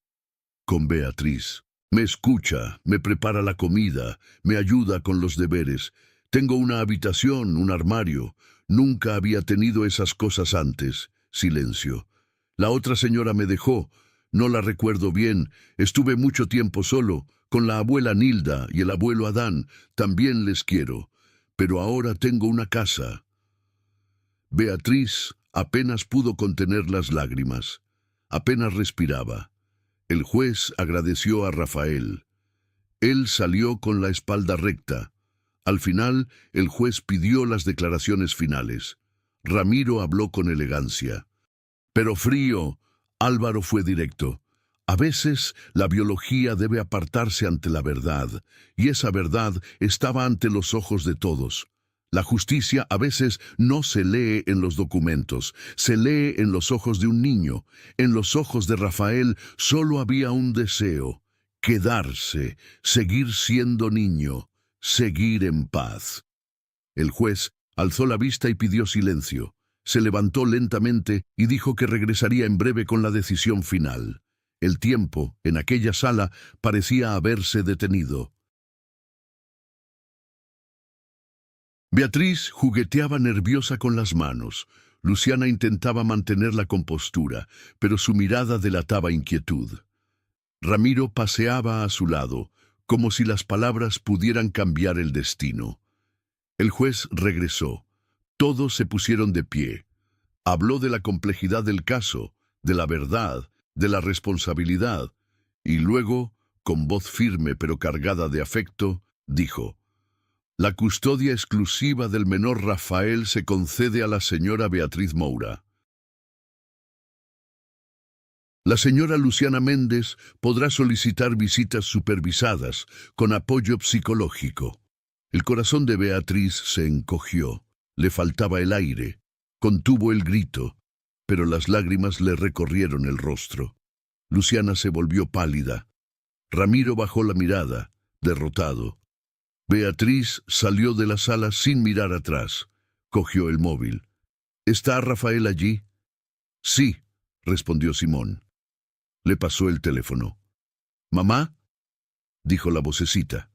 con Beatriz. Me escucha, me prepara la comida, me ayuda con los deberes. Tengo una habitación, un armario. Nunca había tenido esas cosas antes. Silencio. La otra señora me dejó. No la recuerdo bien. Estuve mucho tiempo solo, con la abuela Nilda y el abuelo Adán. También les quiero. Pero ahora tengo una casa. Beatriz apenas pudo contener las lágrimas. Apenas respiraba. El juez agradeció a Rafael. Él salió con la espalda recta. Al final, el juez pidió las declaraciones finales. Ramiro habló con elegancia. Pero frío, Álvaro fue directo. A veces, la biología debe apartarse ante la verdad, y esa verdad estaba ante los ojos de todos. La justicia a veces no se lee en los documentos, se lee en los ojos de un niño. En los ojos de Rafael solo había un deseo: quedarse, seguir siendo niño, seguir en paz. El juez alzó la vista y pidió silencio. Se levantó lentamente y dijo que regresaría en breve con la decisión final. El tiempo, en aquella sala, parecía haberse detenido. Beatriz jugueteaba nerviosa con las manos. Luciana intentaba mantener la compostura, pero su mirada delataba inquietud. Ramiro paseaba a su lado, como si las palabras pudieran cambiar el destino. El juez regresó. Todos se pusieron de pie. Habló de la complejidad del caso, de la verdad, de la responsabilidad, y luego, con voz firme pero cargada de afecto, dijo: la custodia exclusiva del menor Rafael se concede a la señora Beatriz Moura. La señora Luciana Méndez podrá solicitar visitas supervisadas con apoyo psicológico. El corazón de Beatriz se encogió. Le faltaba el aire. Contuvo el grito, pero las lágrimas le recorrieron el rostro. Luciana se volvió pálida. Ramiro bajó la mirada, derrotado. Beatriz salió de la sala sin mirar atrás. Cogió el móvil. ¿Está Rafael allí? Sí, respondió Simón. Le pasó el teléfono. ¿Mamá?, dijo la vocecita.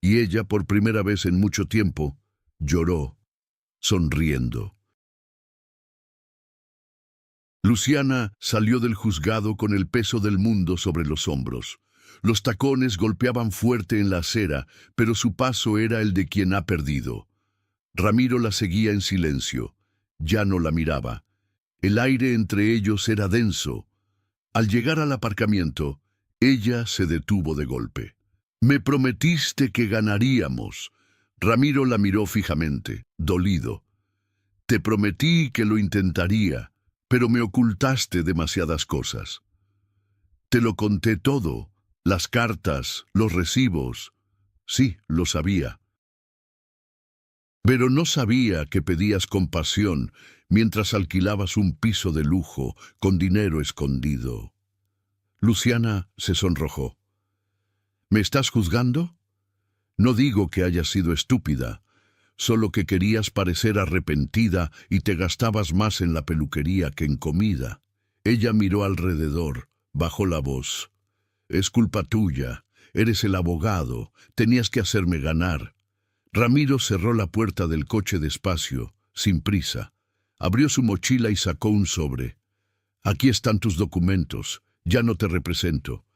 Y ella, por primera vez en mucho tiempo, lloró, sonriendo. Luciana salió del juzgado con el peso del mundo sobre los hombros. Los tacones golpeaban fuerte en la acera, pero su paso era el de quien ha perdido. Ramiro la seguía en silencio. Ya no la miraba. El aire entre ellos era denso. Al llegar al aparcamiento, ella se detuvo de golpe. «Me prometiste que ganaríamos». Ramiro la miró fijamente, dolido. «Te prometí que lo intentaría, pero me ocultaste demasiadas cosas. Te lo conté todo. Las cartas, los recibos. Sí, lo sabía. Pero no sabía que pedías compasión mientras alquilabas un piso de lujo con dinero escondido». Luciana se sonrojó. ¿Me estás juzgando? No digo que hayas sido estúpida, solo que querías parecer arrepentida y te gastabas más en la peluquería que en comida. Ella miró alrededor, bajó la voz. Es culpa tuya, eres el abogado, tenías que hacerme ganar. Ramiro cerró la puerta del coche despacio, sin prisa. Abrió su mochila y sacó un sobre. Aquí están tus documentos, ya no te represento.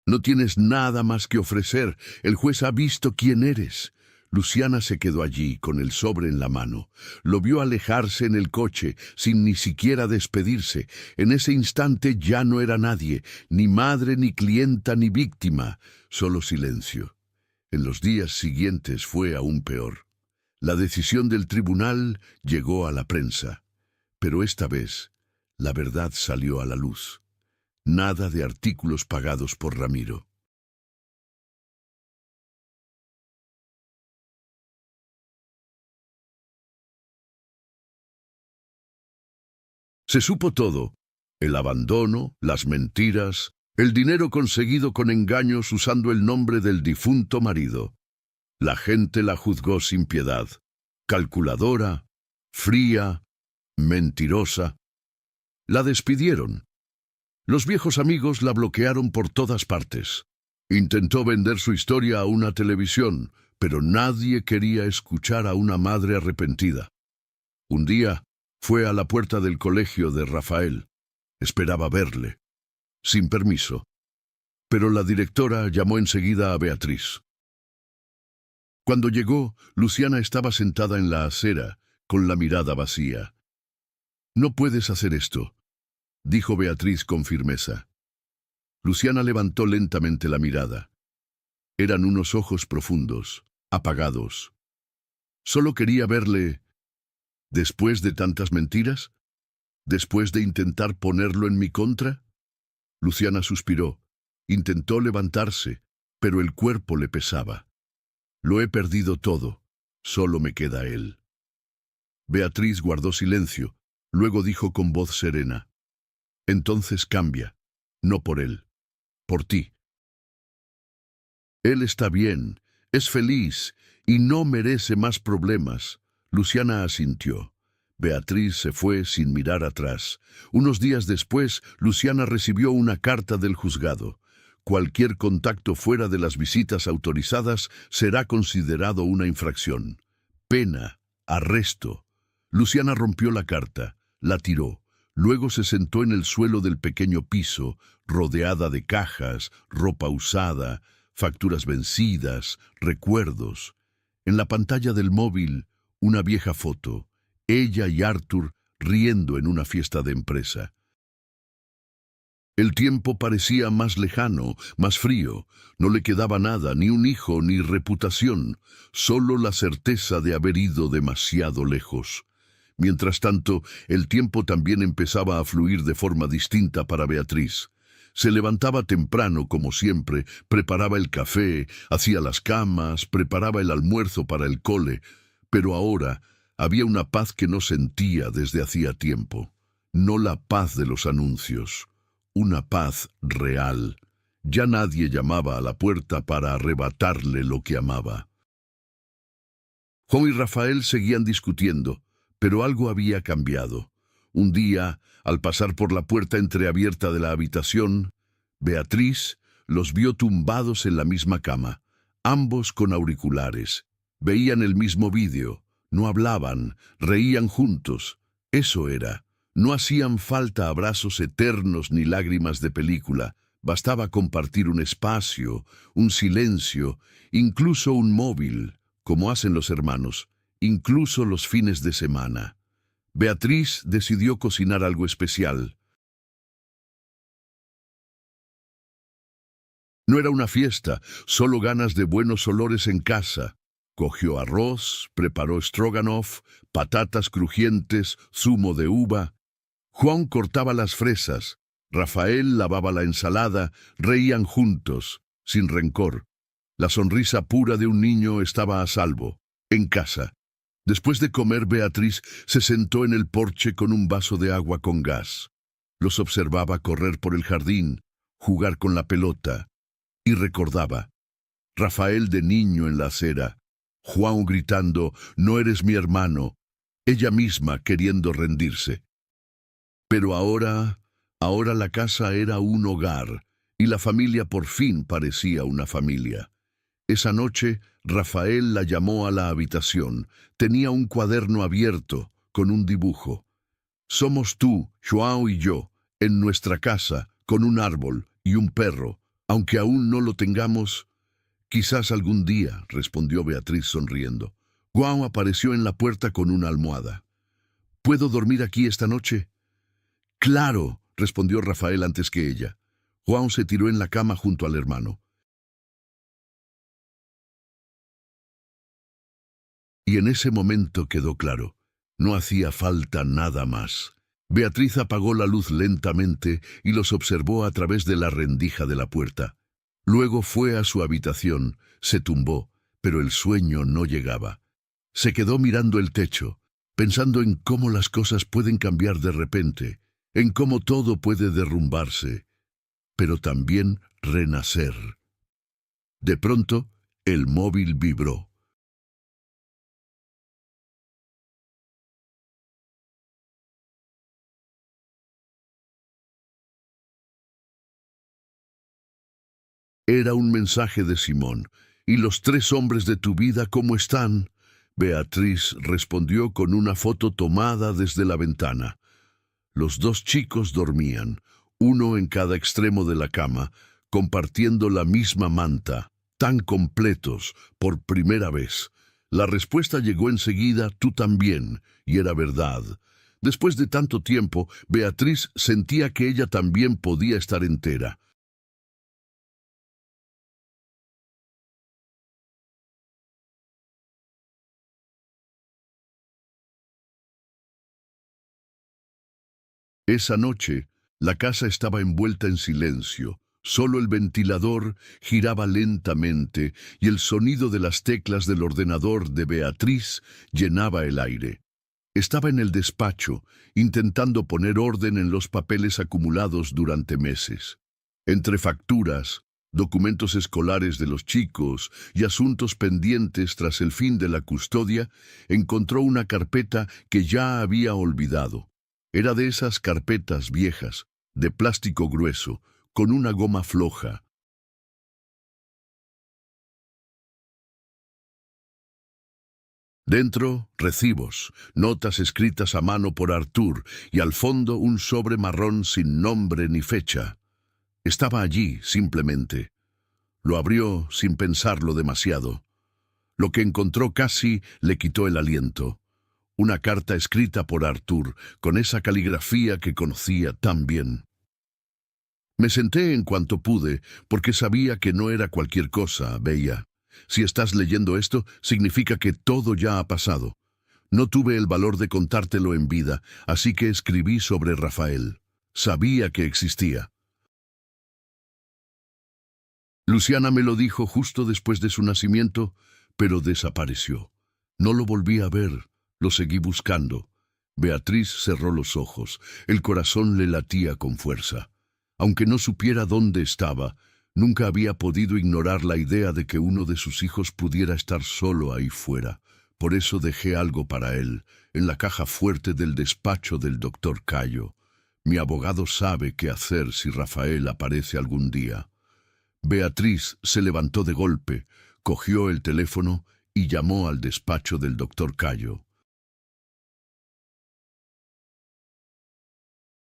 No tienes nada más que ofrecer, el juez ha visto quién eres. Luciana se quedó allí, con el sobre en la mano. Lo vio alejarse en el coche, sin ni siquiera despedirse. En ese instante ya no era nadie, ni madre, ni clienta, ni víctima, solo silencio. En los días siguientes fue aún peor. La decisión del tribunal llegó a la prensa, pero esta vez la verdad salió a la luz. Nada de artículos pagados por Ramiro. Se supo todo: el abandono, las mentiras, el dinero conseguido con engaños usando el nombre del difunto marido. La gente la juzgó sin piedad. Calculadora, fría, mentirosa. La despidieron. Los viejos amigos la bloquearon por todas partes. Intentó vender su historia a una televisión, pero nadie quería escuchar a una madre arrepentida. Un día fue a la puerta del colegio de Rafael. Esperaba verle, sin permiso. Pero la directora llamó enseguida a Beatriz. Cuando llegó, Luciana estaba sentada en la acera, con la mirada vacía. «No puedes hacer esto», dijo Beatriz con firmeza. Luciana levantó lentamente la mirada. Eran unos ojos profundos, apagados. Solo quería verle. ¿Después de tantas mentiras? ¿Después de intentar ponerlo en mi contra? Luciana suspiró. Intentó levantarse, pero el cuerpo le pesaba. Lo he perdido todo. Solo me queda él. Beatriz guardó silencio. Luego dijo con voz serena: «Entonces cambia. No por él. Por ti. Él está bien, es feliz y no merece más problemas». Luciana asintió. Beatriz se fue sin mirar atrás. Unos días después, Luciana recibió una carta del juzgado. Cualquier contacto fuera de las visitas autorizadas será considerado una infracción. Pena, arresto. Luciana rompió la carta, la tiró. Luego se sentó en el suelo del pequeño piso, rodeada de cajas, ropa usada, facturas vencidas, recuerdos. En la pantalla del móvil, una vieja foto, ella y Arthur riendo en una fiesta de empresa. El tiempo parecía más lejano, más frío. No le quedaba nada, ni un hijo, ni reputación, solo la certeza de haber ido demasiado lejos. Mientras tanto, el tiempo también empezaba a fluir de forma distinta para Beatriz. Se levantaba temprano, como siempre, preparaba el café, hacía las camas, preparaba el almuerzo para el cole, pero ahora había una paz que no sentía desde hacía tiempo. No la paz de los anuncios, una paz real. Ya nadie llamaba a la puerta para arrebatarle lo que amaba. Juan y Rafael seguían discutiendo, pero algo había cambiado. Un día, al pasar por la puerta entreabierta de la habitación, Beatriz los vio tumbados en la misma cama, ambos con auriculares. Veían el mismo vídeo, no hablaban, reían juntos. Eso era. No hacían falta abrazos eternos ni lágrimas de película. Bastaba compartir un espacio, un silencio, incluso un móvil, como hacen los hermanos, incluso los fines de semana. Beatriz decidió cocinar algo especial. No era una fiesta, solo ganas de buenos olores en casa. Cogió arroz, preparó stroganoff, patatas crujientes, zumo de uva. Juan cortaba las fresas, Rafael lavaba la ensalada, reían juntos, sin rencor. La sonrisa pura de un niño estaba a salvo, en casa. Después de comer, Beatriz se sentó en el porche con un vaso de agua con gas. Los observaba correr por el jardín, jugar con la pelota. Y recordaba, Rafael de niño en la acera, Juan gritando, «No eres mi hermano», ella misma queriendo rendirse. Pero ahora la casa era un hogar, y la familia por fin parecía una familia. Esa noche, Rafael la llamó a la habitación. Tenía un cuaderno abierto, con un dibujo. «Somos tú, João y yo, en nuestra casa, con un árbol y un perro. Aunque aún no lo tengamos, quizás algún día», respondió Beatriz sonriendo. João apareció en la puerta con una almohada. «¿Puedo dormir aquí esta noche?» «Claro», respondió Rafael antes que ella. João se tiró en la cama junto al hermano. Y en ese momento quedó claro, no hacía falta nada más. Beatriz apagó la luz lentamente y los observó a través de la rendija de la puerta. Luego fue a su habitación, se tumbó, pero el sueño no llegaba. Se quedó mirando el techo, pensando en cómo las cosas pueden cambiar de repente, en cómo todo puede derrumbarse, pero también renacer. De pronto, el móvil vibró. Era un mensaje de Simón. «¿Y los 3 hombres de tu vida cómo están?» Beatriz respondió con una foto tomada desde la ventana. Los 2 chicos dormían, uno en cada extremo de la cama, compartiendo la misma manta, tan completos, por primera vez. La respuesta llegó enseguida, «Tú también», y era verdad. Después de tanto tiempo, Beatriz sentía que ella también podía estar entera. Esa noche, la casa estaba envuelta en silencio. Solo el ventilador giraba lentamente y el sonido de las teclas del ordenador de Beatriz llenaba el aire. Estaba en el despacho, intentando poner orden en los papeles acumulados durante meses. Entre facturas, documentos escolares de los chicos y asuntos pendientes tras el fin de la custodia, encontró una carpeta que ya había olvidado. Era de esas carpetas viejas, de plástico grueso, con una goma floja. Dentro, recibos, notas escritas a mano por Artur, y al fondo un sobre marrón sin nombre ni fecha. Estaba allí, simplemente. Lo abrió sin pensarlo demasiado. Lo que encontró casi le quitó el aliento. Una carta escrita por Artur, con esa caligrafía que conocía tan bien. Me senté en cuanto pude, porque sabía que no era cualquier cosa, Bella. Si estás leyendo esto, significa que todo ya ha pasado. No tuve el valor de contártelo en vida, así que escribí sobre Rafael. Sabía que existía. Luciana me lo dijo justo después de su nacimiento, pero desapareció. No lo volví a ver, lo seguí buscando. Beatriz cerró los ojos, el corazón le latía con fuerza. Aunque no supiera dónde estaba, nunca había podido ignorar la idea de que uno de sus hijos pudiera estar solo ahí fuera. Por eso dejé algo para él, en la caja fuerte del despacho del doctor Cayo. Mi abogado sabe qué hacer si Rafael aparece algún día. Beatriz se levantó de golpe, cogió el teléfono y llamó al despacho del doctor Cayo.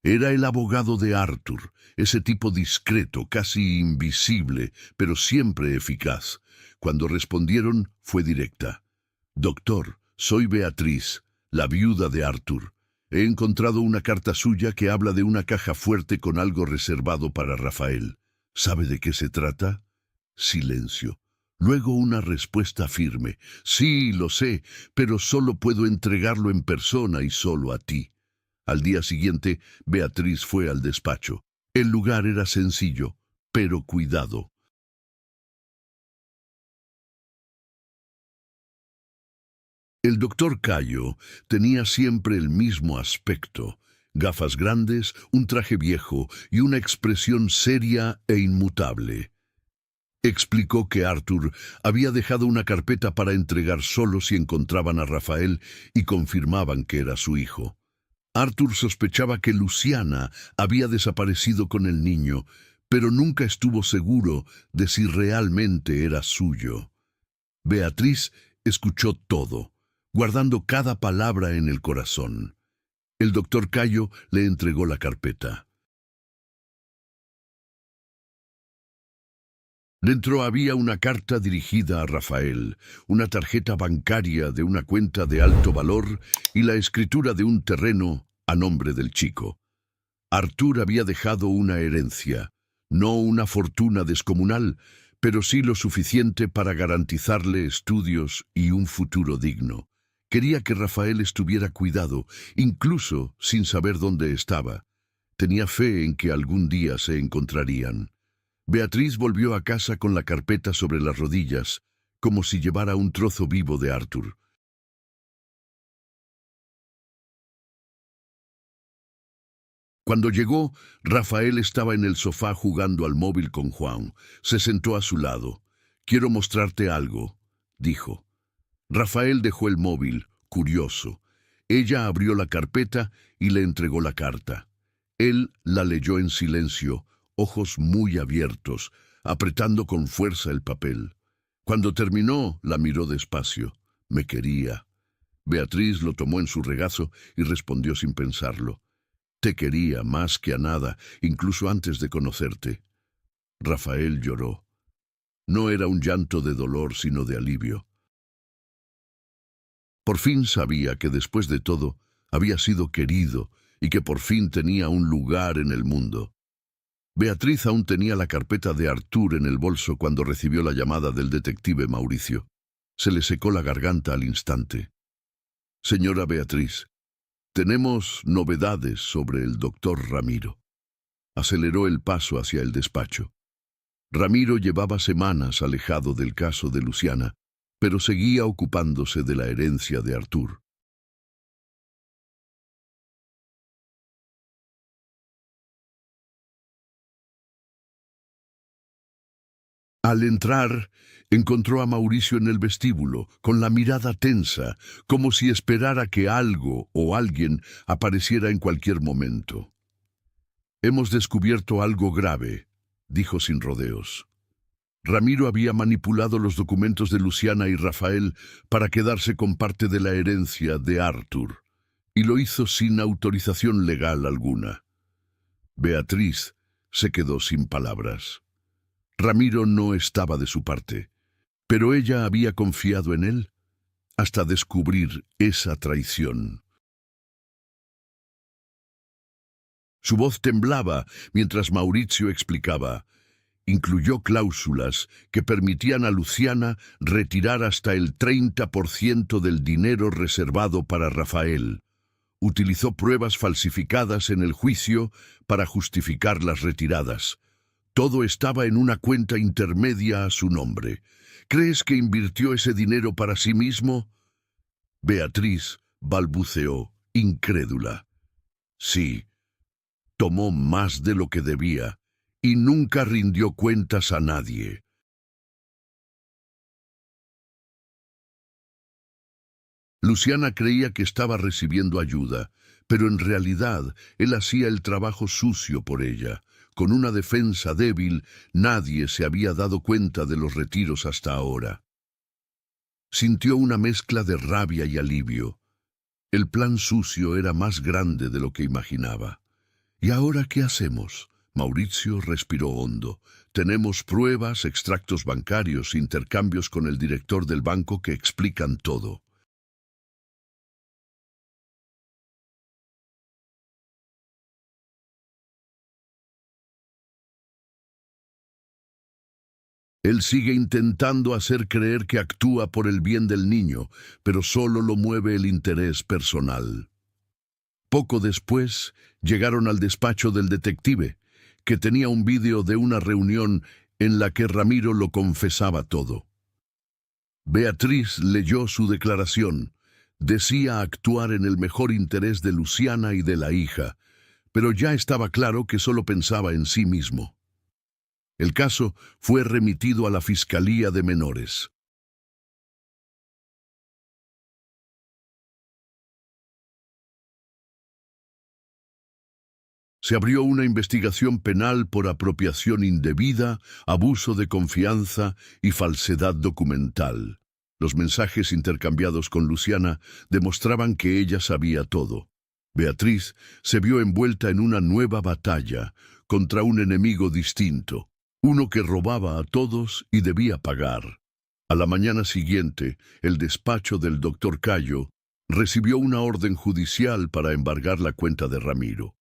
Era el abogado de Artur, ese tipo discreto, casi invisible, pero siempre eficaz. Cuando respondieron, fue directa. «Doctor, soy Beatriz, la viuda de Artur. He encontrado una carta suya que habla de una caja fuerte con algo reservado para Rafael. ¿Sabe de qué se trata?» Silencio. Luego una respuesta firme. «Sí, lo sé, pero solo puedo entregarlo en persona y solo a ti». Al día siguiente, Beatriz fue al despacho. El lugar era sencillo, pero cuidado. El doctor Cayo tenía siempre el mismo aspecto: gafas grandes, un traje viejo y una expresión seria e inmutable. Explicó que Arthur había dejado una carpeta para entregar solo si encontraban a Rafael y confirmaban que era su hijo. Arthur sospechaba que Luciana había desaparecido con el niño, pero nunca estuvo seguro de si realmente era suyo. Beatriz escuchó todo, guardando cada palabra en el corazón. El doctor Cayo le entregó la carpeta. Dentro había una carta dirigida a Rafael, una tarjeta bancaria de una cuenta de alto valor y la escritura de un terreno a nombre del chico. Arthur había dejado una herencia, no una fortuna descomunal, pero sí lo suficiente para garantizarle estudios y un futuro digno. Quería que Rafael estuviera cuidado, incluso sin saber dónde estaba. Tenía fe en que algún día se encontrarían. Beatriz volvió a casa con la carpeta sobre las rodillas, como si llevara un trozo vivo de Arthur. Cuando llegó, Rafael estaba en el sofá jugando al móvil con Juan. Se sentó a su lado. «Quiero mostrarte algo», dijo. Rafael dejó el móvil, curioso. Ella abrió la carpeta y le entregó la carta. Él la leyó en silencio, ojos muy abiertos, apretando con fuerza el papel. Cuando terminó, la miró despacio. «Me quería». Beatriz lo tomó en su regazo y respondió sin pensarlo. «Te quería más que a nada, incluso antes de conocerte». Rafael lloró. No era un llanto de dolor, sino de alivio. Por fin sabía que después de todo había sido querido y que por fin tenía un lugar en el mundo. Beatriz aún tenía la carpeta de Arthur en el bolso cuando recibió la llamada del detective Mauricio. Se le secó la garganta al instante. «Señora Beatriz, tenemos novedades sobre el doctor Ramiro». Aceleró el paso hacia el despacho. Ramiro llevaba semanas alejado del caso de Luciana, pero seguía ocupándose de la herencia de Arthur. Al entrar, encontró a Mauricio en el vestíbulo, con la mirada tensa, como si esperara que algo o alguien apareciera en cualquier momento. «Hemos descubierto algo grave», dijo sin rodeos. Ramiro había manipulado los documentos de Luciana y Rafael para quedarse con parte de la herencia de Arthur, y lo hizo sin autorización legal alguna. Beatriz se quedó sin palabras. Ramiro no estaba de su parte, pero ella había confiado en él hasta descubrir esa traición. Su voz temblaba mientras Mauricio explicaba. Incluyó cláusulas que permitían a Luciana retirar hasta el 30% del dinero reservado para Rafael. Utilizó pruebas falsificadas en el juicio para justificar las retiradas. Todo estaba en una cuenta intermedia a su nombre. ¿Crees que invirtió ese dinero para sí mismo? Beatriz balbuceó, incrédula. Sí, tomó más de lo que debía y nunca rindió cuentas a nadie. Luciana creía que estaba recibiendo ayuda, pero en realidad él hacía el trabajo sucio por ella. Con una defensa débil, nadie se había dado cuenta de los retiros hasta ahora. Sintió una mezcla de rabia y alivio. El plan sucio era más grande de lo que imaginaba. ¿Y ahora qué hacemos? Mauricio respiró hondo. Tenemos pruebas, extractos bancarios, intercambios con el director del banco que explican todo. Él sigue intentando hacer creer que actúa por el bien del niño, pero solo lo mueve el interés personal. Poco después, llegaron al despacho del detective, que tenía un vídeo de una reunión en la que Ramiro lo confesaba todo. Beatriz leyó su declaración. Decía actuar en el mejor interés de Luciana y de la hija, pero ya estaba claro que solo pensaba en sí mismo. El caso fue remitido a la Fiscalía de Menores. Se abrió una investigación penal por apropiación indebida, abuso de confianza y falsedad documental. Los mensajes intercambiados con Luciana demostraban que ella sabía todo. Beatriz se vio envuelta en una nueva batalla contra un enemigo distinto, uno que robaba a todos y debía pagar. A la mañana siguiente, el despacho del doctor Cayo recibió una orden judicial para embargar la cuenta de Ramiro.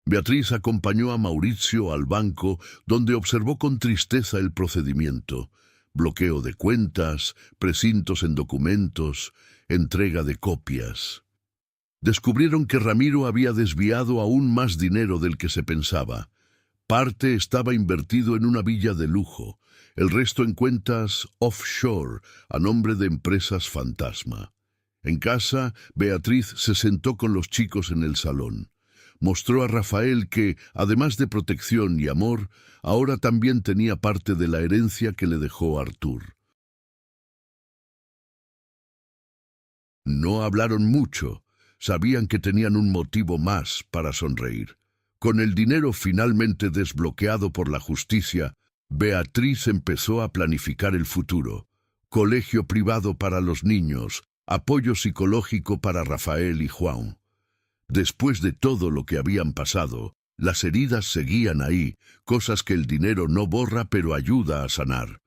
Beatriz acompañó a Mauricio al banco, donde observó con tristeza el procedimiento: bloqueo de cuentas, precintos en documentos, entrega de copias. Descubrieron que Ramiro había desviado aún más dinero del que se pensaba. Parte estaba invertido en una villa de lujo, el resto en cuentas offshore, a nombre de empresas fantasma. En casa, Beatriz se sentó con los chicos en el salón. Mostró a Rafael que, además de protección y amor, ahora también tenía parte de la herencia que le dejó Artur. No hablaron mucho. Sabían que tenían un motivo más para sonreír. Con el dinero finalmente desbloqueado por la justicia, Beatriz empezó a planificar el futuro. Colegio privado para los niños, apoyo psicológico para Rafael y Juan. Después de todo lo que habían pasado, las heridas seguían ahí, cosas que el dinero no borra pero ayuda a sanar.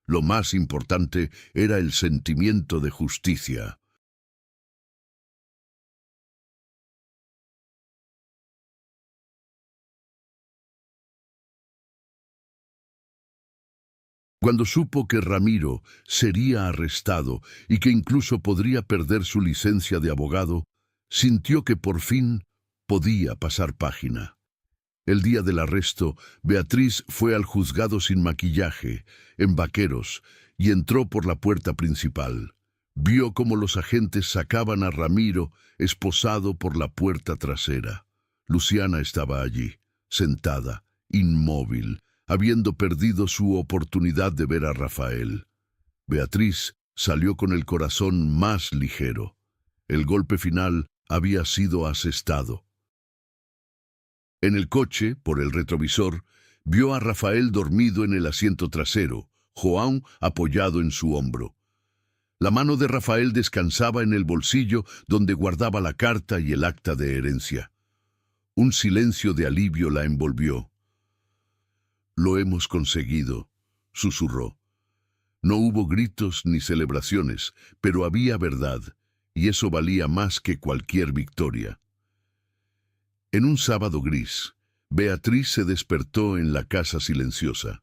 Lo más importante era el sentimiento de justicia. Cuando supo que Ramiro sería arrestado y que incluso podría perder su licencia de abogado, sintió que por fin podía pasar página. El día del arresto, Beatriz fue al juzgado sin maquillaje, en vaqueros, y entró por la puerta principal. Vio cómo los agentes sacaban a Ramiro esposado por la puerta trasera. Luciana estaba allí, sentada, inmóvil, habiendo perdido su oportunidad de ver a Rafael. Beatriz salió con el corazón más ligero. El golpe final había sido asestado. En el coche, por el retrovisor, vio a Rafael dormido en el asiento trasero, João apoyado en su hombro. La mano de Rafael descansaba en el bolsillo donde guardaba la carta y el acta de herencia. Un silencio de alivio la envolvió. «Lo hemos conseguido», susurró. No hubo gritos ni celebraciones, pero había verdad, y eso valía más que cualquier victoria. En un sábado gris, Beatriz se despertó en la casa silenciosa.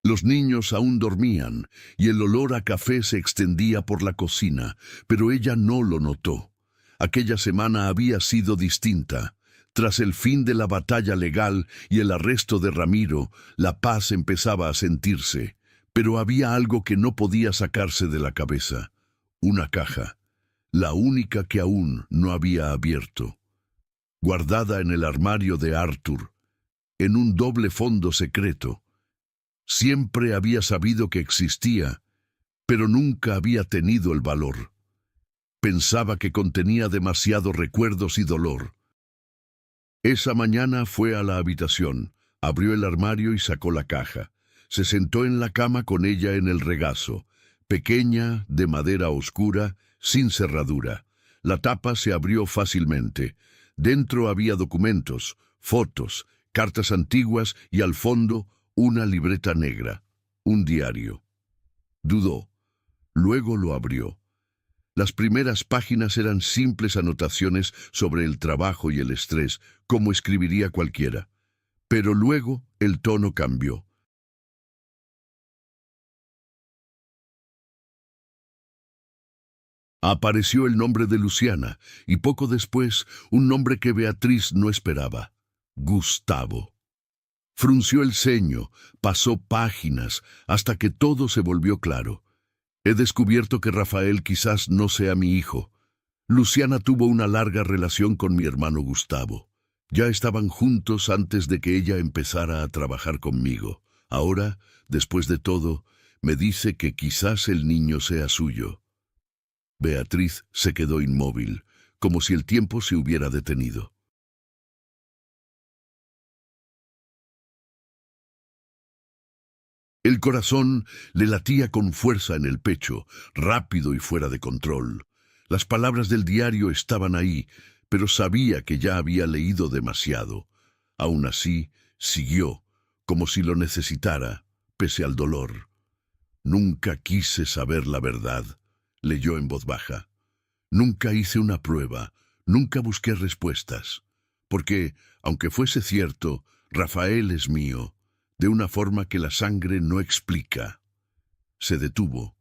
Los niños aún dormían, y el olor a café se extendía por la cocina, pero ella no lo notó. Aquella semana había sido distinta. Tras el fin de la batalla legal y el arresto de Ramiro, la paz empezaba a sentirse, pero había algo que no podía sacarse de la cabeza. Una caja, la única que aún no había abierto. Guardada en el armario de Artur, en un doble fondo secreto. Siempre había sabido que existía, pero nunca había tenido el valor. Pensaba que contenía demasiados recuerdos y dolor. Esa mañana fue a la habitación, abrió el armario y sacó la caja. Se sentó en la cama con ella en el regazo, pequeña, de madera oscura, sin cerradura. La tapa se abrió fácilmente. Dentro había documentos, fotos, cartas antiguas y al fondo una libreta negra, un diario. Dudó. Luego lo abrió. Las primeras páginas eran simples anotaciones sobre el trabajo y el estrés, como escribiría cualquiera. Pero luego el tono cambió. Apareció el nombre de Luciana, y poco después un nombre que Beatriz no esperaba: Gustavo. Frunció el ceño, pasó páginas, hasta que todo se volvió claro. He descubierto que Rafael quizás no sea mi hijo. Luciana tuvo una larga relación con mi hermano Gustavo. Ya estaban juntos antes de que ella empezara a trabajar conmigo. Ahora, después de todo, me dice que quizás el niño sea suyo. Beatriz se quedó inmóvil, como si el tiempo se hubiera detenido. El corazón le latía con fuerza en el pecho, rápido y fuera de control. Las palabras del diario estaban ahí, pero sabía que ya había leído demasiado. Aún así, siguió, como si lo necesitara, pese al dolor. Nunca quise saber la verdad, leyó en voz baja. Nunca hice una prueba, nunca busqué respuestas. Porque, aunque fuese cierto, Rafael es mío, de una forma que la sangre no explica. Se detuvo,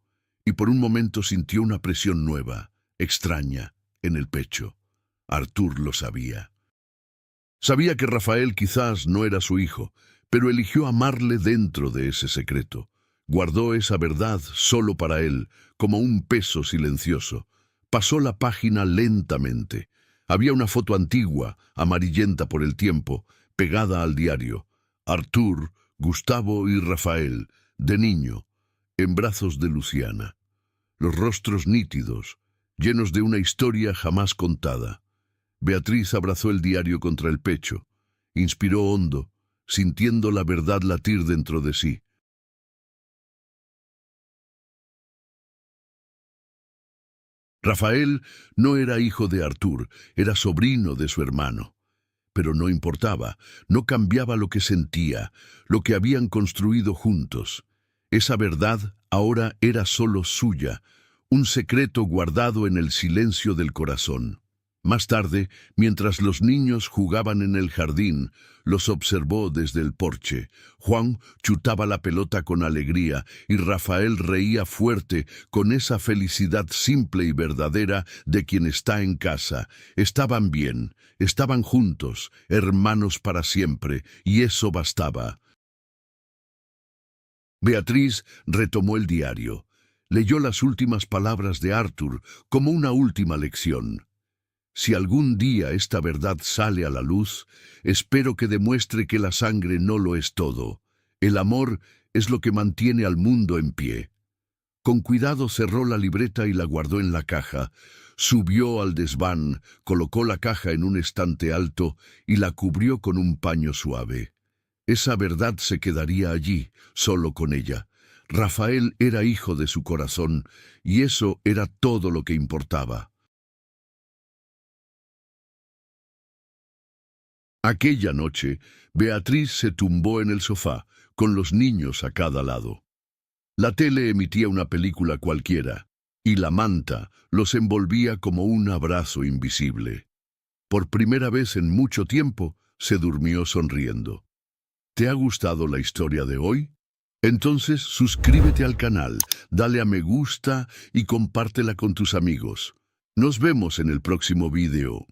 y por un momento sintió una presión nueva, extraña, en el pecho. Artur lo sabía. Sabía que Rafael quizás no era su hijo, pero eligió amarle dentro de ese secreto. Guardó esa verdad solo para él, como un peso silencioso. Pasó la página lentamente. Había una foto antigua, amarillenta por el tiempo, pegada al diario. Artur, Gustavo y Rafael, de niño, en brazos de Luciana. Los rostros nítidos, llenos de una historia jamás contada. Beatriz abrazó el diario contra el pecho. Inspiró hondo, sintiendo la verdad latir dentro de sí. Rafael no era hijo de Artur, era sobrino de su hermano. Pero no importaba, no cambiaba lo que sentía, lo que habían construido juntos. Esa verdad ahora era solo suya, un secreto guardado en el silencio del corazón. Más tarde, mientras los niños jugaban en el jardín, los observó desde el porche. Juan chutaba la pelota con alegría y Rafael reía fuerte con esa felicidad simple y verdadera de quien está en casa. Estaban bien, estaban juntos, hermanos para siempre, y eso bastaba. Beatriz retomó el diario. Leyó las últimas palabras de Artur como una última lección. Si algún día esta verdad sale a la luz, espero que demuestre que la sangre no lo es todo. El amor es lo que mantiene al mundo en pie. Con cuidado cerró la libreta y la guardó en la caja. Subió al desván, colocó la caja en un estante alto y la cubrió con un paño suave. Esa verdad se quedaría allí, solo con ella. Rafael era hijo de su corazón, y eso era todo lo que importaba. Aquella noche, Beatriz se tumbó en el sofá, con los niños a cada lado. La tele emitía una película cualquiera, y la manta los envolvía como un abrazo invisible. Por primera vez en mucho tiempo, se durmió sonriendo. ¿Te ha gustado la historia de hoy? Entonces suscríbete al canal, dale a me gusta y compártela con tus amigos. Nos vemos en el próximo video.